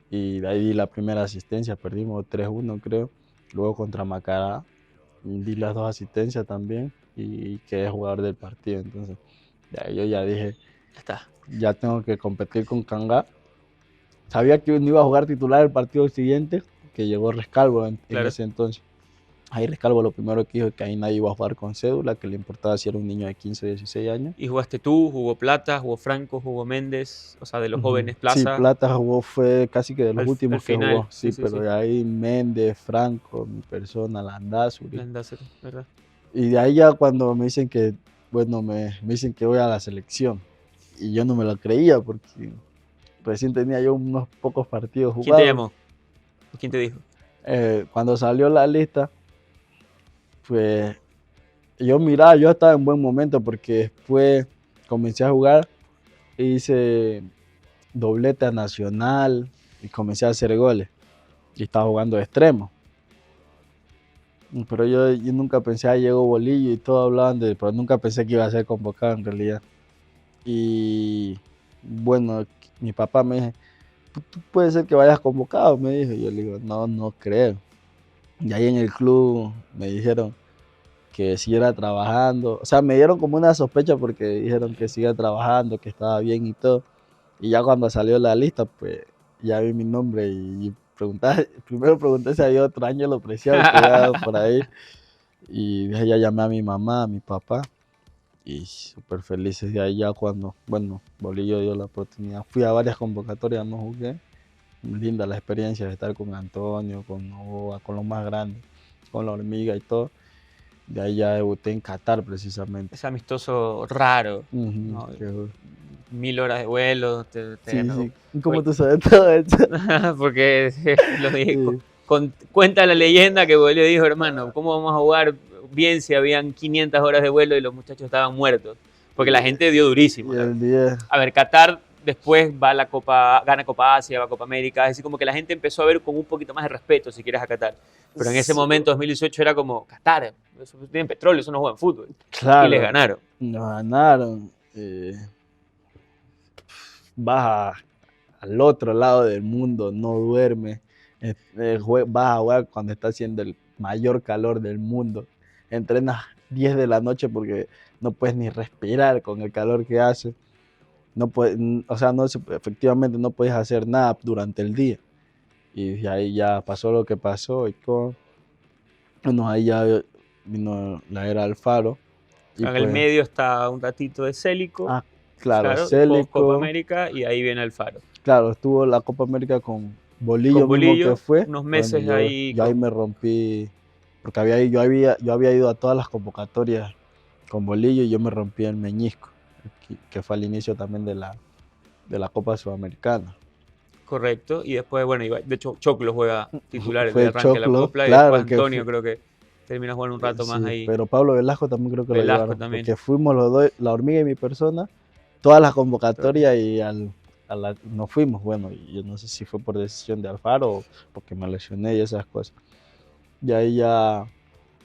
Y de ahí di la primera asistencia, perdimos 3-1 creo. Luego contra Macará di las 2 asistencias también y quedé jugador del partido. Entonces yo ya dije, Ya está. ya tengo que competir con Cangá. Sabía que no iba a jugar titular el partido siguiente, que llegó Rescalvo en Claro. ese entonces. Ahí Rescalvo lo primero que dijo es que ahí nadie iba a jugar con cédula, que le importaba si era un niño de 15 o 16 años. ¿Y jugaste tú? ¿Jugó Plata? ¿Jugó Franco? ¿Jugó Méndez? O sea, de los jóvenes, Sí, Plaza. Plata jugó, fue casi que de los Al últimos que final, jugó. Sí, sí, pero sí. de ahí Méndez, Franco, mi persona, Landázuri. Landázuri, ¿verdad? Y de ahí ya cuando me dicen que, bueno, me dicen que voy a la selección. Y yo no me lo creía porque recién tenía yo unos pocos partidos ¿Quién te jugados. llamó? ¿O quién te dijo? Cuando salió la lista, pues yo miraba, yo estaba en buen momento porque después comencé a jugar e hice doblete a Nacional y comencé a hacer goles. Y estaba jugando de extremo. Pero yo nunca pensé, llegó Bolillo y todos hablaban pero nunca pensé que iba a ser convocado en realidad. Y bueno, mi papá me dijo, tú puede ser que vayas convocado, me dijo. Y yo le digo, no creo. Y ahí en el club me dijeron que siguiera trabajando. O sea, me dieron como una sospecha porque dijeron que siga trabajando, que estaba bien y todo. Y ya cuando salió la lista, pues ya vi mi nombre y primero pregunté si había otro Ángelo Preciado que había dado por ahí. Y de ahí ya llamé a mi mamá, a mi papá. Y súper felices de ahí ya cuando, bueno, Bolillo dio la oportunidad. Fui a varias convocatorias, no jugué. Linda la experiencia de estar con Antonio, con Novoa, con los más grandes, con la hormiga y todo. De ahí ya debuté en Qatar precisamente. Es amistoso raro. Ujú, ¿no? qué- 1000 horas de vuelo. Sí, sí. ¿Cómo tú sabes todo eso? Porque lo dijo. Sí. Cuenta la leyenda que Bolillo dijo, hermano, ¿cómo vamos a jugar bien si habían 500 horas de vuelo y los muchachos estaban muertos? Porque la gente dio durísimo. Y el día, A ver, Qatar después va a la Copa, gana Copa Asia, va a Copa América, es decir, como que la gente empezó a ver con un poquito más de respeto, si quieres, a Qatar. Pero en ese Sí. momento, 2018, era como, Qatar, eso tienen petróleo, eso no juegan fútbol. claro, Y les ganaron. nos ganaron. Vas al otro lado del mundo, no duermes. Vas a jugar cuando está haciendo el mayor calor del mundo. Entrenas 10 de la noche porque no puedes ni respirar con el calor que hace. No puedes, o sea, efectivamente no puedes hacer nada durante el día. Y de ahí ya pasó lo que pasó. Bueno, ahí ya vino la era Alfaro. Y En el pues, medio está un ratito de Célico, claro, después Célico. Copa América, y ahí viene Alfaro. Claro, estuvo la Copa América con Bolillo, Con Bolillo, mismo que fue. unos meses Bueno, ahí yo ahí con- me rompí, porque yo había ido a todas las convocatorias con Bolillo y yo me rompí el meñisco, que fue al inicio también de la Copa Sudamericana. Correcto, y después, bueno, de hecho, Choclo juega titular Fue el arranque de la Choclo, Copla, y claro, después que Antonio creo que termina jugando un rato más Sí, ahí. pero Pablo Velasco también creo que Velasco lo llevaron, también. porque fuimos los dos, la hormiga y mi persona, todas las convocatorias y nos fuimos. Bueno, y yo no sé si fue por decisión de Alfaro o porque me lesioné y esas cosas. Y ahí ya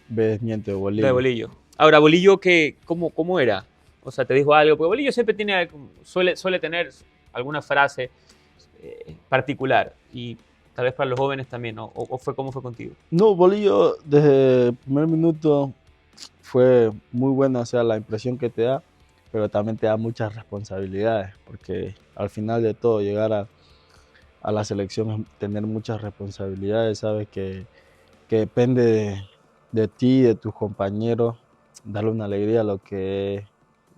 ves miente de Bolillo. De Bolillo. Ahora, Bolillo, ¿cómo era? O sea, te dijo algo, porque Bolillo siempre suele tener alguna frase particular, y tal vez para los jóvenes también, ¿no? ¿Cómo fue contigo? No, Bolillo desde el primer minuto fue muy buena, o sea, la impresión que te da, pero también te da muchas responsabilidades, porque al final de todo llegar a la selección es tener muchas responsabilidades, sabes que depende de ti, de tus compañeros, darle una alegría a lo que es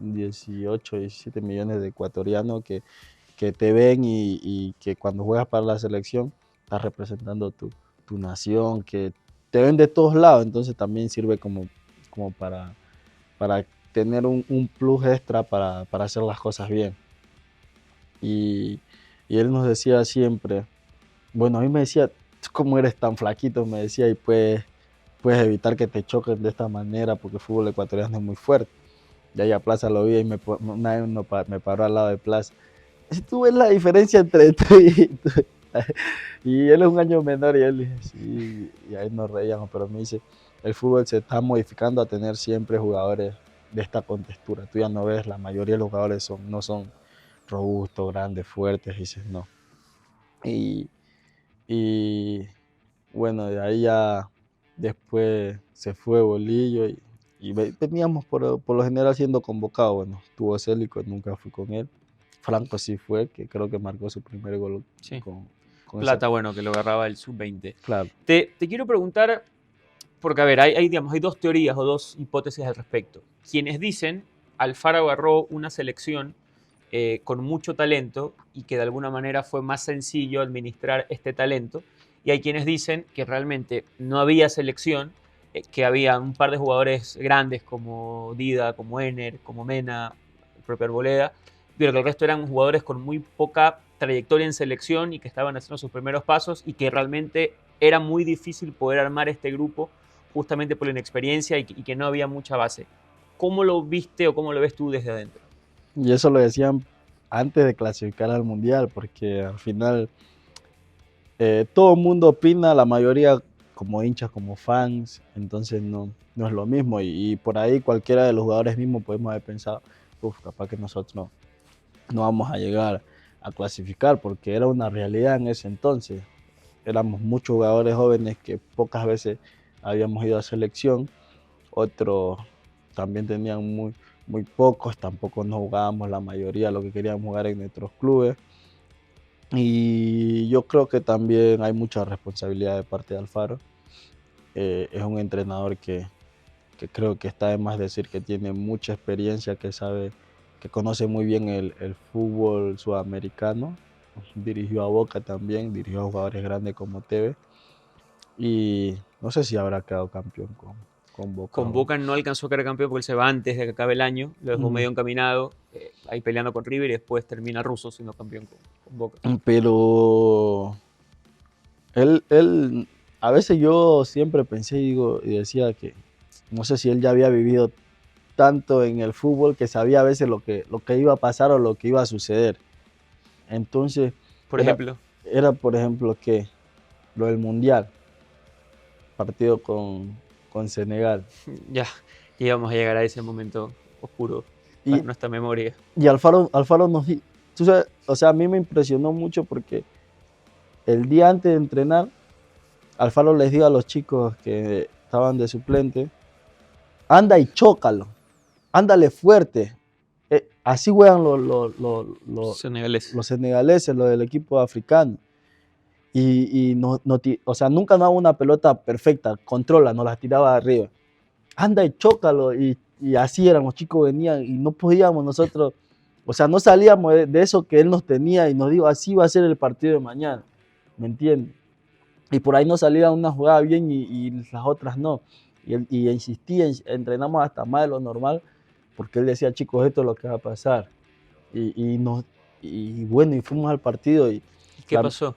18, 17 millones de ecuatorianos que te ven y que cuando juegas para la selección estás representando tu nación, que te ven de todos lados, entonces también sirve como para tener un plus extra para hacer las cosas bien. Y él nos decía siempre, bueno, a mí me decía, "Tú cómo eres tan flaquito", me decía, y puedes evitar que te choquen de esta manera porque el fútbol ecuatoriano es muy fuerte. Y ahí a Plaza lo vi y una vez me paró al lado de Plaza. ¿Tú ves la diferencia entre tú y tú? Y él es un año menor y él dice, sí, y ahí nos reíamos, pero me dice, el fútbol se está modificando a tener siempre jugadores de esta contextura. Tú ya no ves, la mayoría de los jugadores no son robustos, grandes, fuertes, dices, no. Y, y bueno, de ahí ya después se fue Bolillo y veníamos por lo general siendo convocados. Bueno, estuvo Célico, nunca fui con él. Franco sí fue, que creo que marcó su primer gol Sí. con Plata, bueno, que lo agarraba el sub-20. Claro. Te quiero preguntar, porque a ver, hay dos teorías o dos hipótesis al respecto. Quienes dicen, Alfaro agarró una selección con mucho talento y que de alguna manera fue más sencillo administrar este talento. Y hay quienes dicen que realmente no había selección, que había un par de jugadores grandes como Dida, como Ener, como Mena, el propio Arboleda, pero que el resto eran jugadores con muy poca trayectoria en selección y que estaban haciendo sus primeros pasos y que realmente era muy difícil poder armar este grupo justamente por la inexperiencia y que no había mucha base. ¿Cómo lo viste o cómo lo ves tú desde adentro? Y eso lo decían antes de clasificar al Mundial, porque al final todo el mundo opina, la mayoría como hinchas, como fans, entonces no es lo mismo. Y por ahí cualquiera de los jugadores mismos podemos haber pensado, capaz que nosotros no vamos a llegar a clasificar, porque era una realidad en ese entonces. Éramos muchos jugadores jóvenes que pocas veces habíamos ido a selección, otros también tenían muy pocos, tampoco no jugábamos la mayoría, lo que queríamos jugar en nuestros clubes. Y yo creo que también hay mucha responsabilidad de parte de Alfaro. Es un entrenador que creo que está de más decir que tiene mucha experiencia, que sabe, que conoce muy bien el fútbol sudamericano. Dirigió a Boca también, dirigió a jugadores grandes como Tevez. Y no sé si habrá quedado campeón con Boca. Con Boca no alcanzó a quedar campeón porque él se va antes de que acabe el año, lo dejó medio encaminado, ahí peleando con River y después termina Russo siendo campeón con Boca. Pero él, a veces yo siempre pensé y decía que no sé si él ya había vivido tanto en el fútbol que sabía a veces lo que iba a pasar o lo que iba a suceder. Entonces, por ejemplo, por ejemplo que lo del Mundial, partido con Senegal. Ya íbamos a llegar a ese momento oscuro para nuestra memoria. Y Alfaro nos dijo, o sea, a mí me impresionó mucho porque el día antes de entrenar, Alfaro les dijo a los chicos que estaban de suplente, anda y chócalo, ándale fuerte. Así juegan los senegaleses, los del equipo africano. Y o sea, nunca nos daba una pelota perfecta, controla, nos la tiraba arriba. Anda y chócalo. Y así eran, los chicos venían y no podíamos nosotros, o sea, no salíamos de eso que él nos tenía y nos dijo, así va a ser el partido de mañana, ¿me entiendes? Y por ahí no salía una jugada bien y las otras no. Y insistía, entrenamos hasta más de lo normal, porque él decía, chicos, esto es lo que va a pasar. Y bueno, y fuimos al partido. ¿Y qué pasó?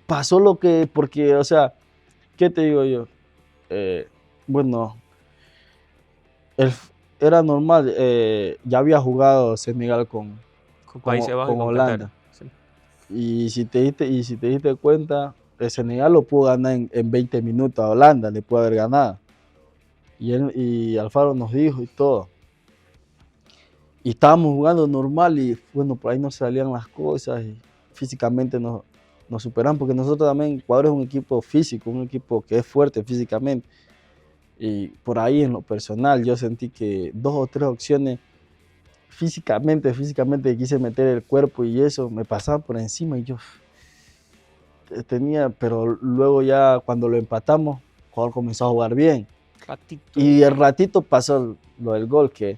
Pasó lo que, porque, o sea, ¿qué te digo yo? Bueno, era normal, ya había jugado Senegal con Países Bajos y con Holanda. Sí. Y si te diste cuenta, el Senegal lo pudo ganar en 20 minutos a Holanda, le pudo haber ganado. Y Alfaro nos dijo y todo. Y estábamos jugando normal y bueno, por ahí no salían las cosas y físicamente nos superan, porque nosotros también, Ecuador es un equipo físico, un equipo que es fuerte físicamente. Y por ahí en lo personal yo sentí que 2 o 3 opciones físicamente quise meter el cuerpo y eso me pasaba por encima y yo pero luego ya cuando lo empatamos, el jugador comenzó a jugar bien. Ratito. Y el ratito pasó lo del gol, que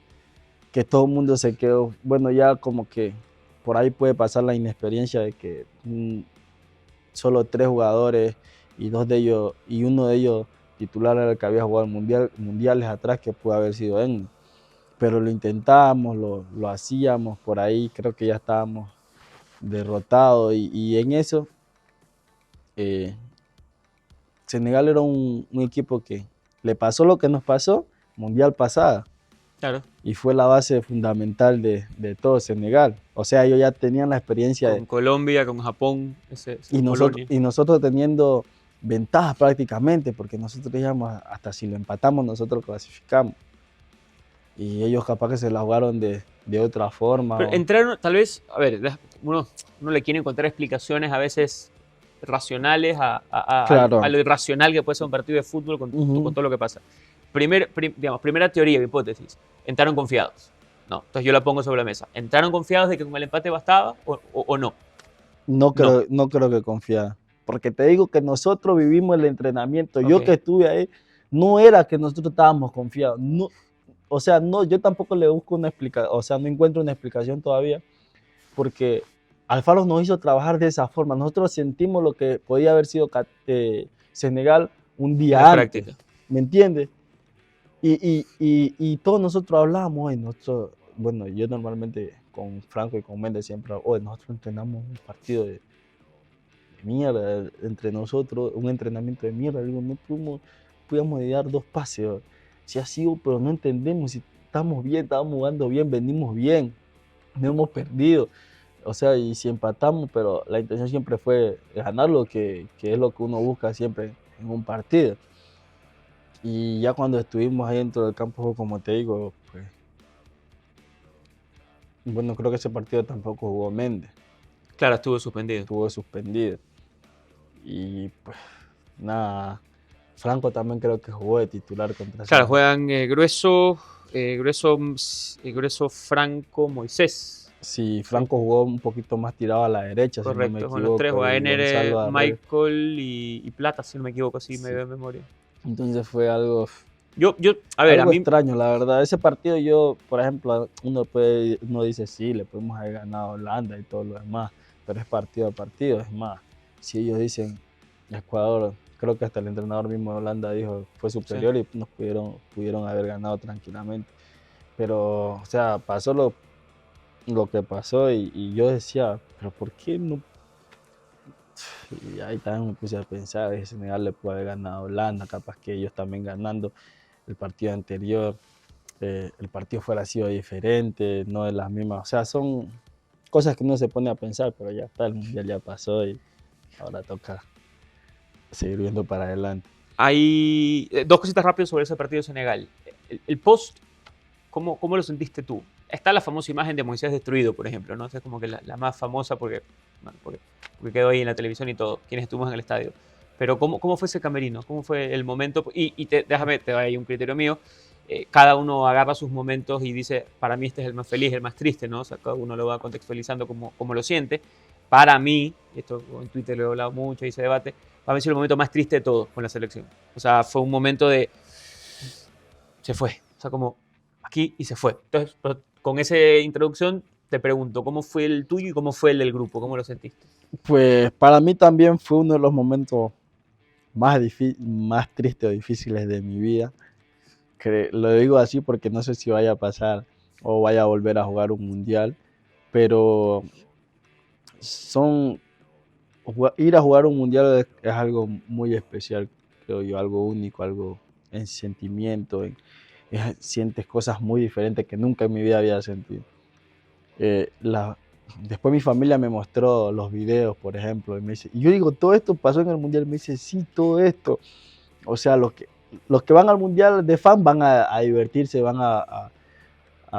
que todo el mundo se quedó, bueno, ya como que por ahí puede pasar la inexperiencia de que solo 3 jugadores y uno de ellos titular era el que había jugado mundiales atrás, que pudo haber sido él. Pero lo intentábamos, lo hacíamos, por ahí creo que ya estábamos derrotados y en eso Senegal era un equipo que le pasó lo que nos pasó mundial pasada. Claro. Y fue la base fundamental de todo Senegal. O sea, ellos ya tenían la experiencia Con Colombia, con Japón, y nosotros teniendo ventajas prácticamente, porque nosotros íbamos, hasta si lo empatamos, nosotros clasificamos. Y ellos capaz que se la jugaron de otra forma. Pero entraron, tal vez, a ver, uno le quiere encontrar explicaciones a veces racionales Claro. a lo irracional que puede ser un partido de fútbol con todo lo que pasa. Primera teoría, hipótesis, entraron confiados. No, entonces yo la pongo sobre la mesa. ¿Entraron confiados de que con el empate bastaba o no? No creo que confiara. Porque te digo que nosotros vivimos el entrenamiento. Okay. Yo que estuve ahí, no era que nosotros estábamos confiados. No, o sea, no, yo tampoco le busco una explicación, o sea, no encuentro una explicación todavía, porque Alfaro nos hizo trabajar de esa forma. Nosotros sentimos lo que podía haber sido Senegal un día La antes. práctica. ¿Me entiendes? Y todos nosotros hablábamos, bueno, yo normalmente con Franco y con Méndez siempre hablo, nosotros entrenamos un partido de mierda entre nosotros, un entrenamiento de mierda. Digo, no pudimos dar 2 pases. Si ha sido, pero no entendemos si estamos bien, estábamos jugando bien, venimos bien, no hemos perdido. O sea, y si empatamos, pero la intención siempre fue ganarlo, que es lo que uno busca siempre en un partido. Y ya cuando estuvimos ahí dentro del campo, como te digo, pues, bueno, creo que ese partido tampoco jugó Méndez. Claro, estuvo suspendido. Estuvo suspendido. Y pues, nada, Franco también creo que jugó de titular contra Claro, Senegal. juegan Grueso, Franco, Moisés. Sí, Franco jugó un poquito más tirado a la derecha, Correcto, si no me con los equivoco. tres, juega y Gonzalo Arrel. Michael y Plata, si no me equivoco, sí, me Sí. veo de memoria. Entonces fue algo, A ver, algo a mí, extraño, la verdad. Ese partido yo, por ejemplo, uno dice, sí, le podemos haber ganado a Holanda y todo lo demás, pero es partido a partido. Es más, si ellos dicen, Ecuador, creo que hasta el entrenador mismo de Holanda dijo, fue superior y nos pudieron haber ganado tranquilamente. Pero, o sea, pasó lo que pasó y yo decía, pero ¿por qué no? Y ahí también me puse a pensar, que Senegal le puede haber ganado a Holanda, capaz que ellos también ganando el partido anterior, el partido fuera sido diferente, no de las mismas. O sea, son cosas que uno se pone a pensar, pero ya está, el mundial ya pasó y ahora toca seguir viendo para adelante. hay 2 cositas rápidas sobre ese partido de Senegal. El post, ¿cómo lo sentiste tú? Está la famosa imagen de Moisés destruido, por ejemplo, ¿no? Esa es como que la más famosa porque quedó ahí en la televisión y todo, quienes estuvimos en el estadio. Pero ¿cómo fue ese camerino? ¿Cómo fue el momento? Y déjame, te doy ahí un criterio mío. Cada uno agarra sus momentos y dice, para mí este es el más feliz, el más triste, ¿no? O sea, cada uno lo va contextualizando como lo siente. Para mí, esto en Twitter lo he hablado mucho y se debate, para mí es el momento más triste de todo con la selección. O sea, fue un momento de... Se fue. O sea, como aquí y se fue. Entonces, con esa introducción te pregunto, ¿cómo fue el tuyo y cómo fue el del grupo? ¿Cómo lo sentiste? Pues para mí también fue uno de los momentos más tristes o difíciles de mi vida. Lo digo así porque no sé si vaya a pasar o vaya a volver a jugar un mundial, pero ir a jugar un mundial es algo muy especial, creo yo, algo único, algo en sentimiento, sientes cosas muy diferentes que nunca en mi vida había sentido. Después mi familia me mostró los videos, por ejemplo, y me dice, y yo digo, ¿todo esto pasó en el mundial? Me dice, sí, todo esto. O sea, los que van al mundial de fan van a divertirse, van a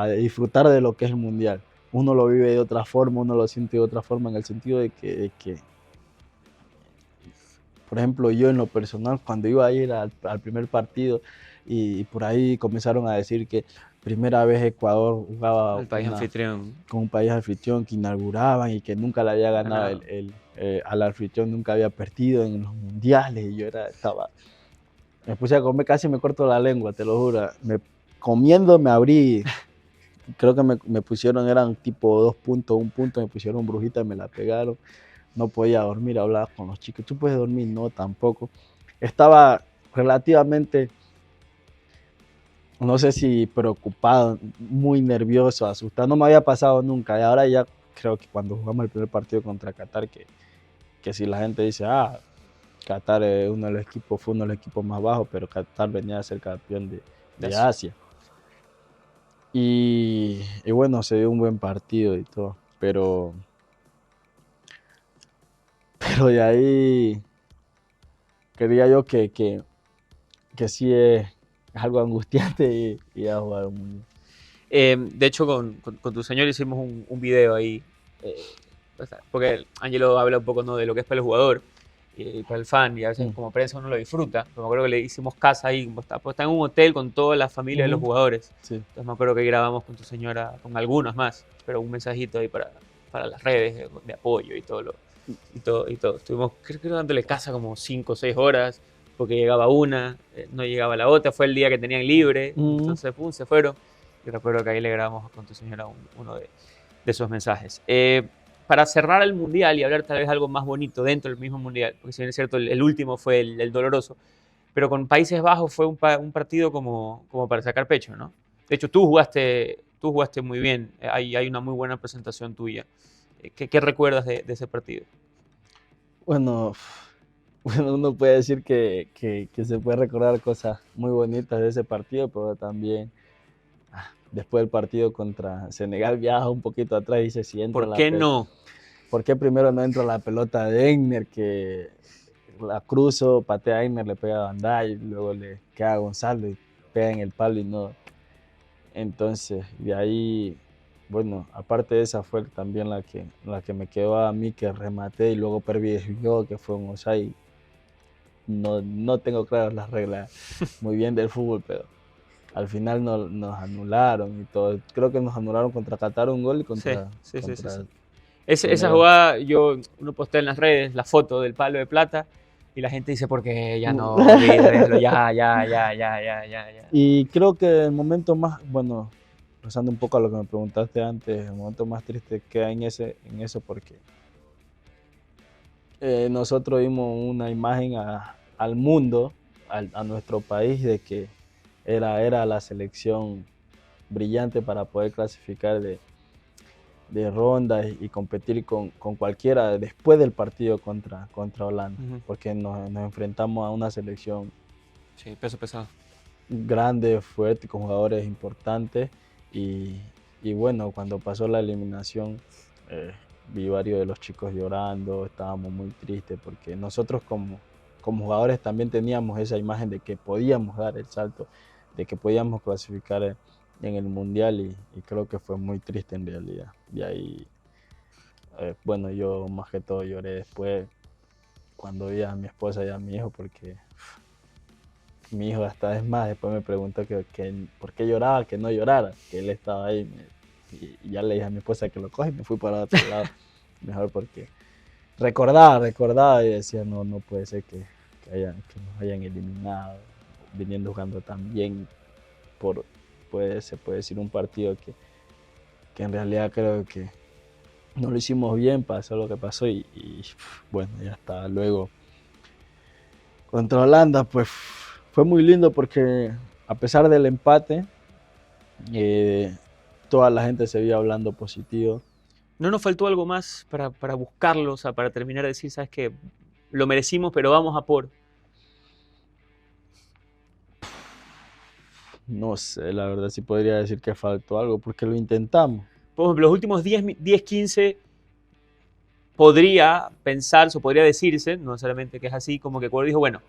disfrutar de lo que es el mundial. Uno lo vive de otra forma, uno lo siente de otra forma, en el sentido de que por ejemplo, yo en lo personal, cuando iba a ir al primer partido y por ahí comenzaron a decir que primera vez Ecuador jugaba El país anfitrión. con un país anfitrión que inauguraban y que nunca le había ganado al anfitrión, nunca había perdido en los mundiales, y yo me puse a comer, casi me corto la lengua, te lo juro. Comiendo me abrí creo que me pusieron, eran tipo 2 puntos, 1 punto, me pusieron brujita, me la pegaron. No podía dormir, hablaba con los chicos. ¿Tú puedes dormir? No, tampoco. Estaba relativamente, no sé si preocupado, muy nervioso, asustado. No me había pasado nunca. Y ahora ya creo que cuando jugamos el primer partido contra Qatar, que si la gente dice, Qatar es uno de los equipos, fue uno de los equipos más bajos, pero Qatar venía a ser campeón de Asia. Y bueno, se dio un buen partido y todo, pero de ahí quería yo que sí es algo angustiante y a jugar un mundial. De hecho, con tu señor hicimos un video ahí, porque Ángelo habla un poco, ¿no?, de lo que es para el jugador y para el fan, y a veces como prensa uno lo disfruta. Pero me acuerdo que le hicimos casa ahí, pues está en un hotel con toda la familia de los jugadores. Sí. Entonces me acuerdo que grabamos con tu señora, con algunos más, pero un mensajito ahí para las redes de apoyo y todo. Estuvimos, creo, dándole casa como 5 o 6 horas, porque llegaba una, no llegaba la otra, fue el día que tenían libre, entonces pum, se fueron. Y recuerdo que ahí le grabamos con tu señora uno de esos mensajes. Para cerrar el Mundial y hablar tal vez algo más bonito dentro del mismo Mundial, porque si bien es cierto, el último fue el doloroso, pero con Países Bajos fue un partido como para sacar pecho, ¿no? De hecho, tú jugaste muy bien, hay una muy buena presentación tuya. ¿Qué recuerdas de ese partido? Bueno, uno puede decir que se puede recordar cosas muy bonitas de ese partido, pero también después del partido contra Senegal viaja un poquito atrás y dice si entra ¿Por qué no? ¿Por qué primero no entra la pelota de Egner, que la cruzo, patea a Egner, le pega a Van Dijk, luego le queda a Gonzalo y pega en el palo y no? Entonces, de ahí, bueno, aparte de esa fue también la que me quedó a mí, que rematé y luego perdió, que fue un offside. No tengo claras las reglas muy bien del fútbol, pero al final nos anularon y todo. Creo que nos anularon contra Qatar un gol y contra Sí. Senegal. Esa jugada, uno postea en las redes la foto del palo de plata y la gente dice, porque ya no, olvídalo, ya. Y creo que el momento más, bueno, pasando un poco a lo que me preguntaste antes, el momento más triste queda en eso porque nosotros dimos una imagen al mundo, a nuestro país, de que era la selección brillante para poder clasificar de ronda y competir con cualquiera después del partido contra Holanda, porque nos enfrentamos a una selección peso pesado, grande, fuerte, con jugadores importantes y bueno, cuando pasó la eliminación vi varios de los chicos llorando, estábamos muy tristes porque nosotros como jugadores también teníamos esa imagen de que podíamos dar el salto, de que podíamos clasificar en el Mundial y creo que fue muy triste en realidad. Y ahí, bueno, yo más que todo lloré después cuando vi a mi esposa y a mi hijo, porque mi hijo hasta es más, después me preguntó que por qué lloraba, que no llorara, que él estaba ahí. Y ya le dije a mi esposa que lo coge y me fui para otro lado. Mejor porque recordaba y decía, no puede ser que nos hayan eliminado, viniendo jugando tan bien se puede decir un partido que en realidad creo que no lo hicimos bien, pasó lo que pasó y bueno, ya está. Luego contra Holanda, pues fue muy lindo porque a pesar del empate, toda la gente seguía hablando positivo. ¿No nos faltó algo más para buscarlo, o sea, para terminar de decir, sabes que lo merecimos, pero vamos a por? No sé, la verdad sí podría decir que faltó algo, porque lo intentamos. Por ejemplo, los últimos 10-15 podría pensarse o podría decirse, no necesariamente que es así, como que Ecuador dijo, bueno,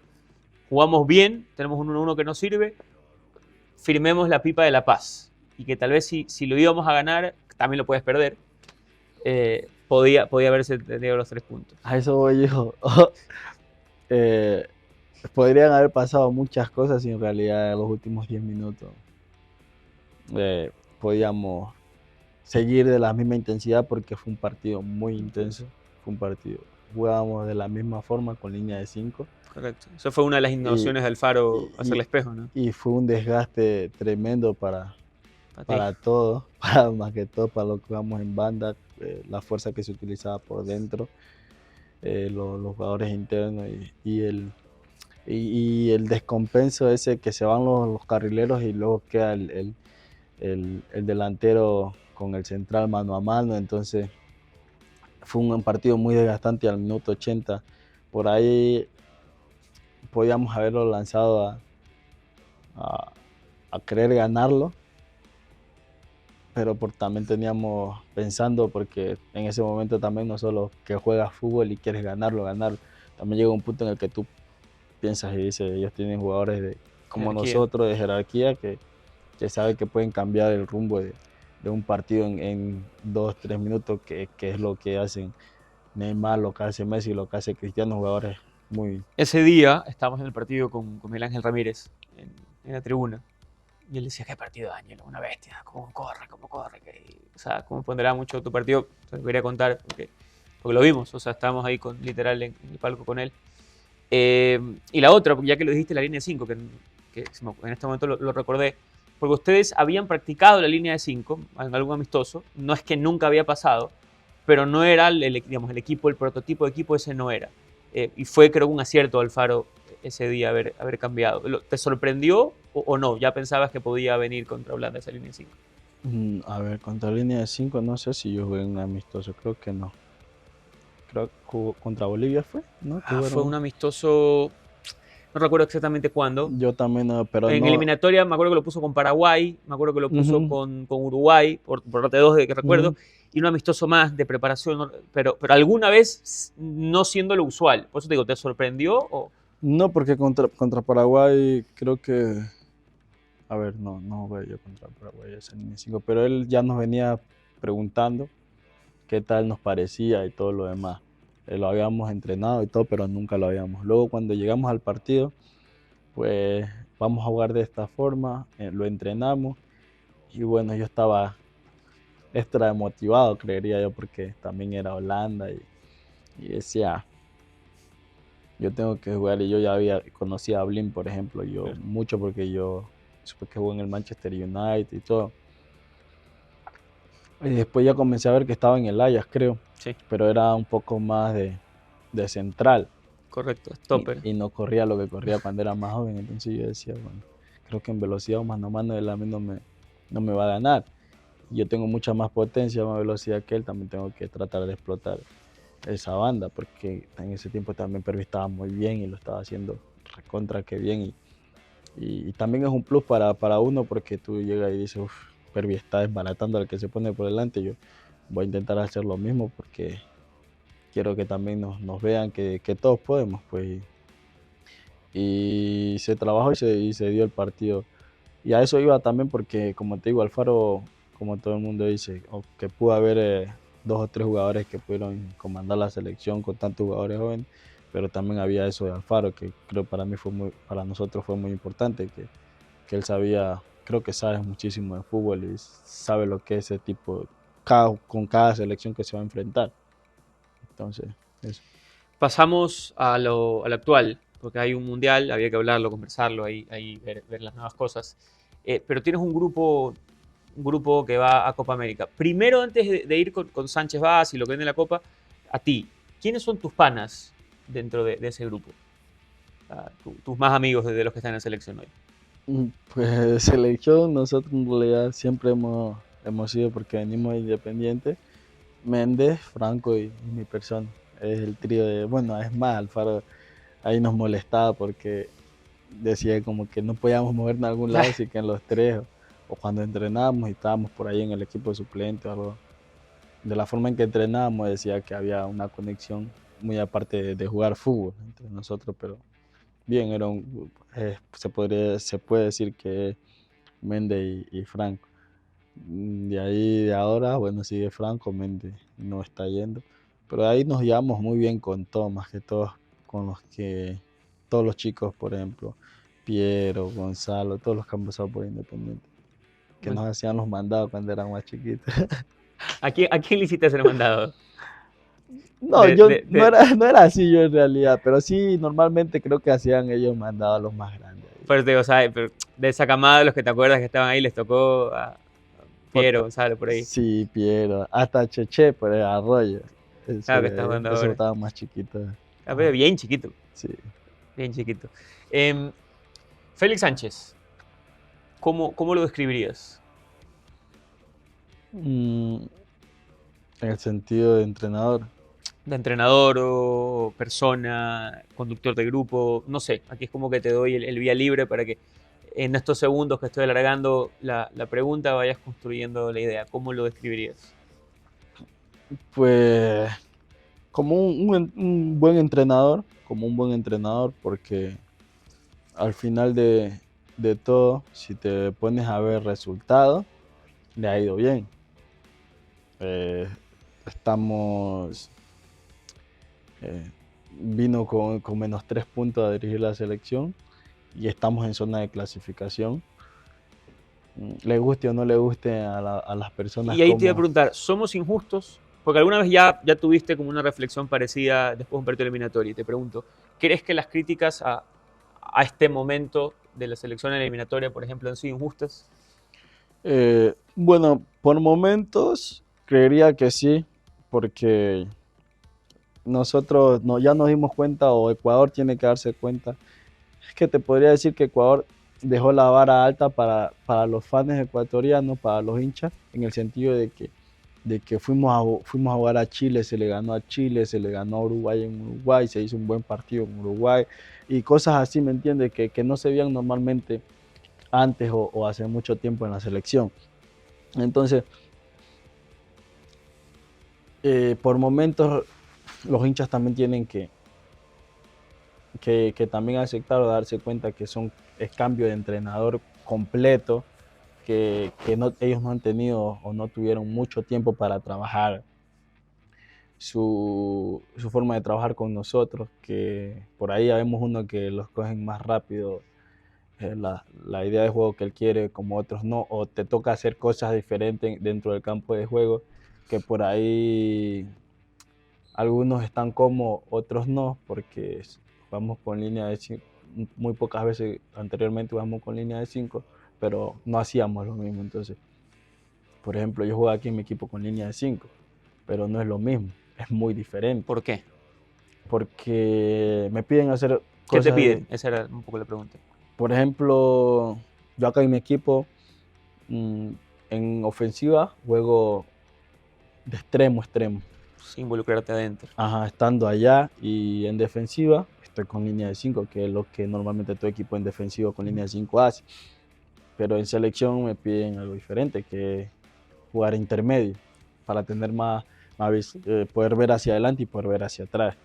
jugamos bien, tenemos un 1-1 que nos sirve, firmemos la pipa de la paz. Y que tal vez si lo íbamos a ganar, también lo puedes perder, podía haberse tenido los 3 puntos. A eso voy yo. Podrían haber pasado muchas cosas y en realidad en los últimos 10 minutos podíamos seguir de la misma intensidad porque fue un partido muy intenso, jugábamos de la misma forma con línea de 5. Correcto, eso fue una de las innovaciones de Alfaro, hacer el espejo, ¿no? Y fue un desgaste tremendo para para todo, para más que todo para lo que jugamos en banda, la fuerza que se utilizaba por dentro, los jugadores internos y el descompenso ese que se van los carrileros y luego queda el delantero con el central mano a mano. Entonces fue un partido muy desgastante al minuto 80. Por ahí podíamos haberlo lanzado a querer ganarlo, pero también teníamos pensando, porque en ese momento también no solo que juegas fútbol y quieres ganarlo, también llega un punto en el que tú piensas y dices, ellos tienen jugadores como nosotros de jerarquía que saben que pueden cambiar el rumbo de un partido en 2-3 minutos, que es lo que hacen Neymar, lo que hace Messi, lo que hace Cristiano, jugadores muy... Ese día estábamos en el partido con Miguel Ángel Ramírez en la tribuna. Y él decía, qué partido, Ángelo, una bestia, cómo corre, o sea, cómo pondrá mucho tu partido. Te lo quería contar porque lo vimos, o sea, estábamos ahí literal en el palco con él. Y la otra, ya que lo dijiste, la línea de 5, que en este momento lo recordé, porque ustedes habían practicado la línea de 5 en algún amistoso, no es que nunca había pasado, pero no era el equipo, el prototipo de equipo, ese no era. Y fue, creo, un acierto Alfaro ese día haber cambiado. ¿Te sorprendió o no? ¿Ya pensabas que podía venir contra Holanda esa línea de 5? A ver, contra la línea de 5 no sé si yo jugué en un amistoso, creo que no. Creo que jugó contra Bolivia fue, ¿no? Fue un amistoso, no recuerdo exactamente cuándo. Yo también no, pero en no. eliminatoria me acuerdo que lo puso con Paraguay, me acuerdo que lo puso con Uruguay, por parte de dos de que recuerdo, y un amistoso más de preparación, pero alguna vez no siendo lo usual. Por eso te digo, ¿te sorprendió o...? No, porque contra Paraguay creo que... A ver, no jugué yo contra Paraguay ese línea de 5, pero él ya nos venía preguntando qué tal nos parecía y todo lo demás. Lo habíamos entrenado y todo, pero nunca lo habíamos. Luego cuando llegamos al partido, pues vamos a jugar de esta forma, lo entrenamos y bueno, yo estaba extra motivado, creería yo, porque también era Holanda y decía, yo tengo que jugar. Y yo ya conocía a Blin, por ejemplo, mucho, porque yo supe que jugó en el Manchester United y todo. Y después ya comencé a ver que estaba en el Ajax, creo. Sí. Pero era un poco más de central. Correcto, stopper. Y no corría lo que corría cuando era más joven. Entonces yo decía, bueno, creo que en velocidad o mano a mano él a mí no me va a ganar. Yo tengo mucha más potencia, más velocidad que él. También tengo que tratar de explotar esa banda, porque en ese tiempo también Pervis estaba muy bien y lo estaba haciendo recontra que bien. Y también es un plus para uno, porque tú llegas y dices, Pervis está desbaratando al que se pone por delante. Yo voy a intentar hacer lo mismo, porque quiero que también nos vean que todos podemos, pues. Y se trabajó y se dio el partido. Y a eso iba también, porque como te digo, Alfaro, como todo el mundo dice, que pudo haber 2 o 3 jugadores que pudieron comandar la selección con tantos jugadores jóvenes, pero también había eso de Alfaro, que creo para nosotros fue muy importante, que él sabía, creo que sabe muchísimo de fútbol y sabe lo que es ese tipo, con cada selección que se va a enfrentar. Entonces, eso. Pasamos a lo actual, porque hay un mundial, había que hablarlo, conversarlo, ahí ver las nuevas cosas. Pero tienes un grupo que va a Copa América. Primero, antes de ir con Sánchez Vaz y lo que viene la Copa, a ti, ¿quiénes son tus panas dentro de ese grupo? Tus más amigos de los que están en la selección hoy. Pues selección, nosotros en realidad siempre hemos sido, porque venimos de Independiente, Méndez, Franco y mi persona. Es el trío de, bueno, es más, Alfaro ahí nos molestaba porque decía como que no podíamos movernos a algún lado, así que en los tres, o cuando entrenábamos y estábamos por ahí en el equipo suplente o algo, de la forma en que entrenábamos decía que había una conexión muy aparte de jugar fútbol entre nosotros, pero bien, era se puede decir que Méndez y Franco. De ahí, de ahora, bueno, sigue Franco, Méndez no está yendo, pero ahí nos llevamos muy bien con todos, más que todos, todos los chicos, por ejemplo, Piero, Gonzalo, todos los que han pasado por Independiente, que nos hacían los mandados cuando eran más chiquitos. ¿A quién le hiciste ese mandado? No, no era así yo en realidad, pero sí, normalmente creo que hacían ellos mandados a los más grandes. Pero, o sea, de esa camada de los que te acuerdas que estaban ahí, les tocó a Piero González por ahí. Sí, Piero. Hasta Cheche por el Arroyo. Claro que está jugando Eso ahora. estaba más chiquito. Pero bien chiquito, Sí. bien chiquito. Félix Sánchez, ¿cómo lo describirías? En el sentido de entrenador. De entrenador o persona, conductor de grupo, no sé, aquí es como que te doy el vía libre para que en estos segundos que estoy alargando la pregunta vayas construyendo la idea. ¿Cómo lo describirías? Pues como un buen entrenador, porque al final de todo, si te pones a ver resultados, le ha ido bien. Estamos, vino con -3 puntos a dirigir la selección y estamos en zona de clasificación. Le guste o no le guste a las personas. Y ahí te iba a como- preguntar, ¿somos injustos? Porque alguna vez ya tuviste como una reflexión parecida después de un partido eliminatorio. Y te pregunto, ¿crees que las críticas a este momento de la selección eliminatoria, por ejemplo, han sido injustas? Bueno, por momentos creería que sí, porque nosotros ya nos dimos cuenta, o Ecuador tiene que darse cuenta. Es que te podría decir que Ecuador dejó la vara alta para los fans ecuatorianos, para los hinchas, en el sentido de que fuimos a jugar a Chile, se le ganó a Chile, se le ganó a Uruguay en Uruguay, se hizo un buen partido en Uruguay, y cosas así, ¿me entiendes? Que no se veían normalmente antes o hace mucho tiempo en la selección. Entonces, por momentos los hinchas también tienen que también aceptar o darse cuenta que es cambio de entrenador completo, que ellos no han tenido o no tuvieron mucho tiempo para trabajar su forma de trabajar con nosotros, que por ahí ya vemos uno que los cogen más rápido, la idea de juego que él quiere, como otros no, o te toca hacer cosas diferentes dentro del campo de juego, que por ahí algunos están como, otros no, porque vamos con línea de 5, muy pocas veces anteriormente vamos con línea de 5, pero no hacíamos lo mismo. Entonces, por ejemplo, yo juego aquí en mi equipo con línea de 5, pero no es lo mismo, es muy diferente, ¿Por qué? porque me piden hacer ¿Qué te cosas. piden? Esa era un poco la pregunta. Por ejemplo, yo acá en mi equipo, en ofensiva, juego de extremo a extremo. Sin involucrarte adentro. Ajá, estando allá, y en defensiva estoy con línea de 5, que es lo que normalmente todo equipo en defensivo con línea de 5 hace. Pero en selección me piden algo diferente, que es jugar intermedio, para tener poder ver hacia adelante y poder ver hacia atrás.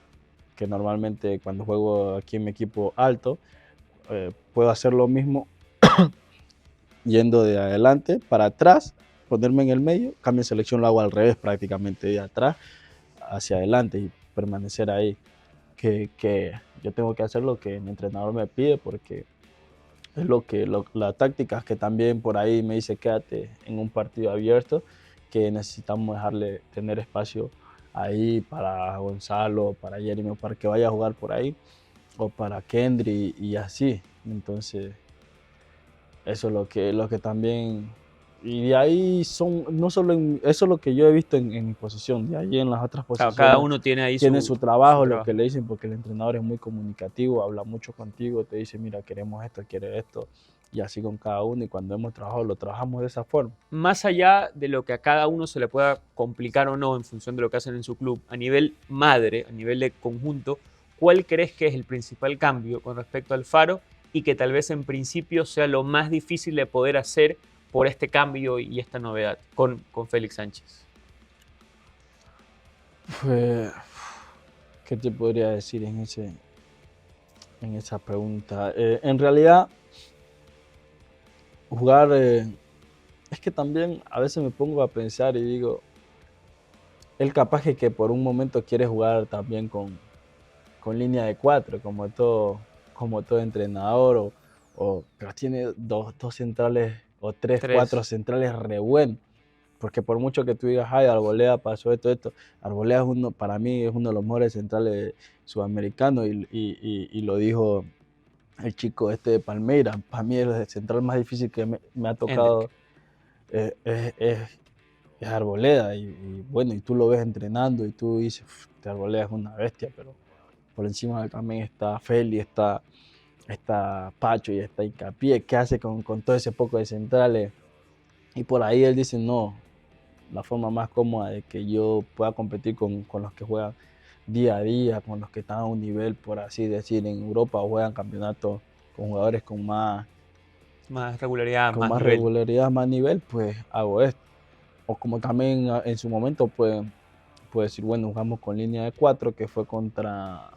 Que normalmente cuando juego aquí en mi equipo alto, puedo hacer lo mismo yendo de adelante para atrás, ponerme en el medio. Cambio en selección lo hago al revés, prácticamente de atrás hacia adelante y permanecer ahí. Que yo tengo que hacer lo que mi entrenador me pide, porque es las tácticas que también por ahí me dice: quédate en un partido abierto, que necesitamos tener espacio ahí para Gonzalo, para Jeremy, para que vaya a jugar por ahí, o para Kendry y así. Entonces, eso es lo que también. Y de ahí no solo eso es lo que yo he visto en mi posición. De ahí en las otras Claro, posiciones cada uno tiene ahí tiene su trabajo, su lo trabajo. que le dicen, porque el entrenador es muy comunicativo, habla mucho contigo, te dice: mira, queremos esto, quiere esto, y así con cada uno. Y cuando hemos trabajado, lo trabajamos de esa forma. Más allá de lo que a cada uno se le pueda complicar o no en función de lo que hacen en su club, a nivel madre, a nivel de conjunto, ¿cuál crees que es el principal cambio con respecto al Faro y que tal vez en principio sea lo más difícil de poder hacer por este cambio y esta novedad con Félix Sánchez? Pues, ¿qué te podría decir en esa pregunta? En realidad, jugar, es que también a veces me pongo a pensar y digo, él capaz que por un momento quiere jugar también con línea de 4, como todo entrenador, pero tiene dos centrales o tres, Tres. 4 centrales re buenos. Porque por mucho que tú digas: ay, Arboleda pasó esto, Arboleda para mí es uno de los mejores centrales sudamericanos, y lo dijo el chico de Palmeiras. Para mí es el central más difícil que me ha tocado es Arboleda y bueno, y tú lo ves entrenando y tú dices, este Arboleda es una bestia, pero por encima también está Feli, está Pacho y está Hincapié, ¿qué hace con todo ese poco de centrales? Y por ahí él dice, no, la forma más cómoda de que yo pueda competir con los que juegan día a día, con los que están a un nivel, por así decir, en Europa o juegan campeonatos con jugadores Más regularidad, con más más nivel. regularidad, más nivel, pues hago esto. O como también en su momento puede decir, bueno, jugamos con línea de 4, que fue ¿contra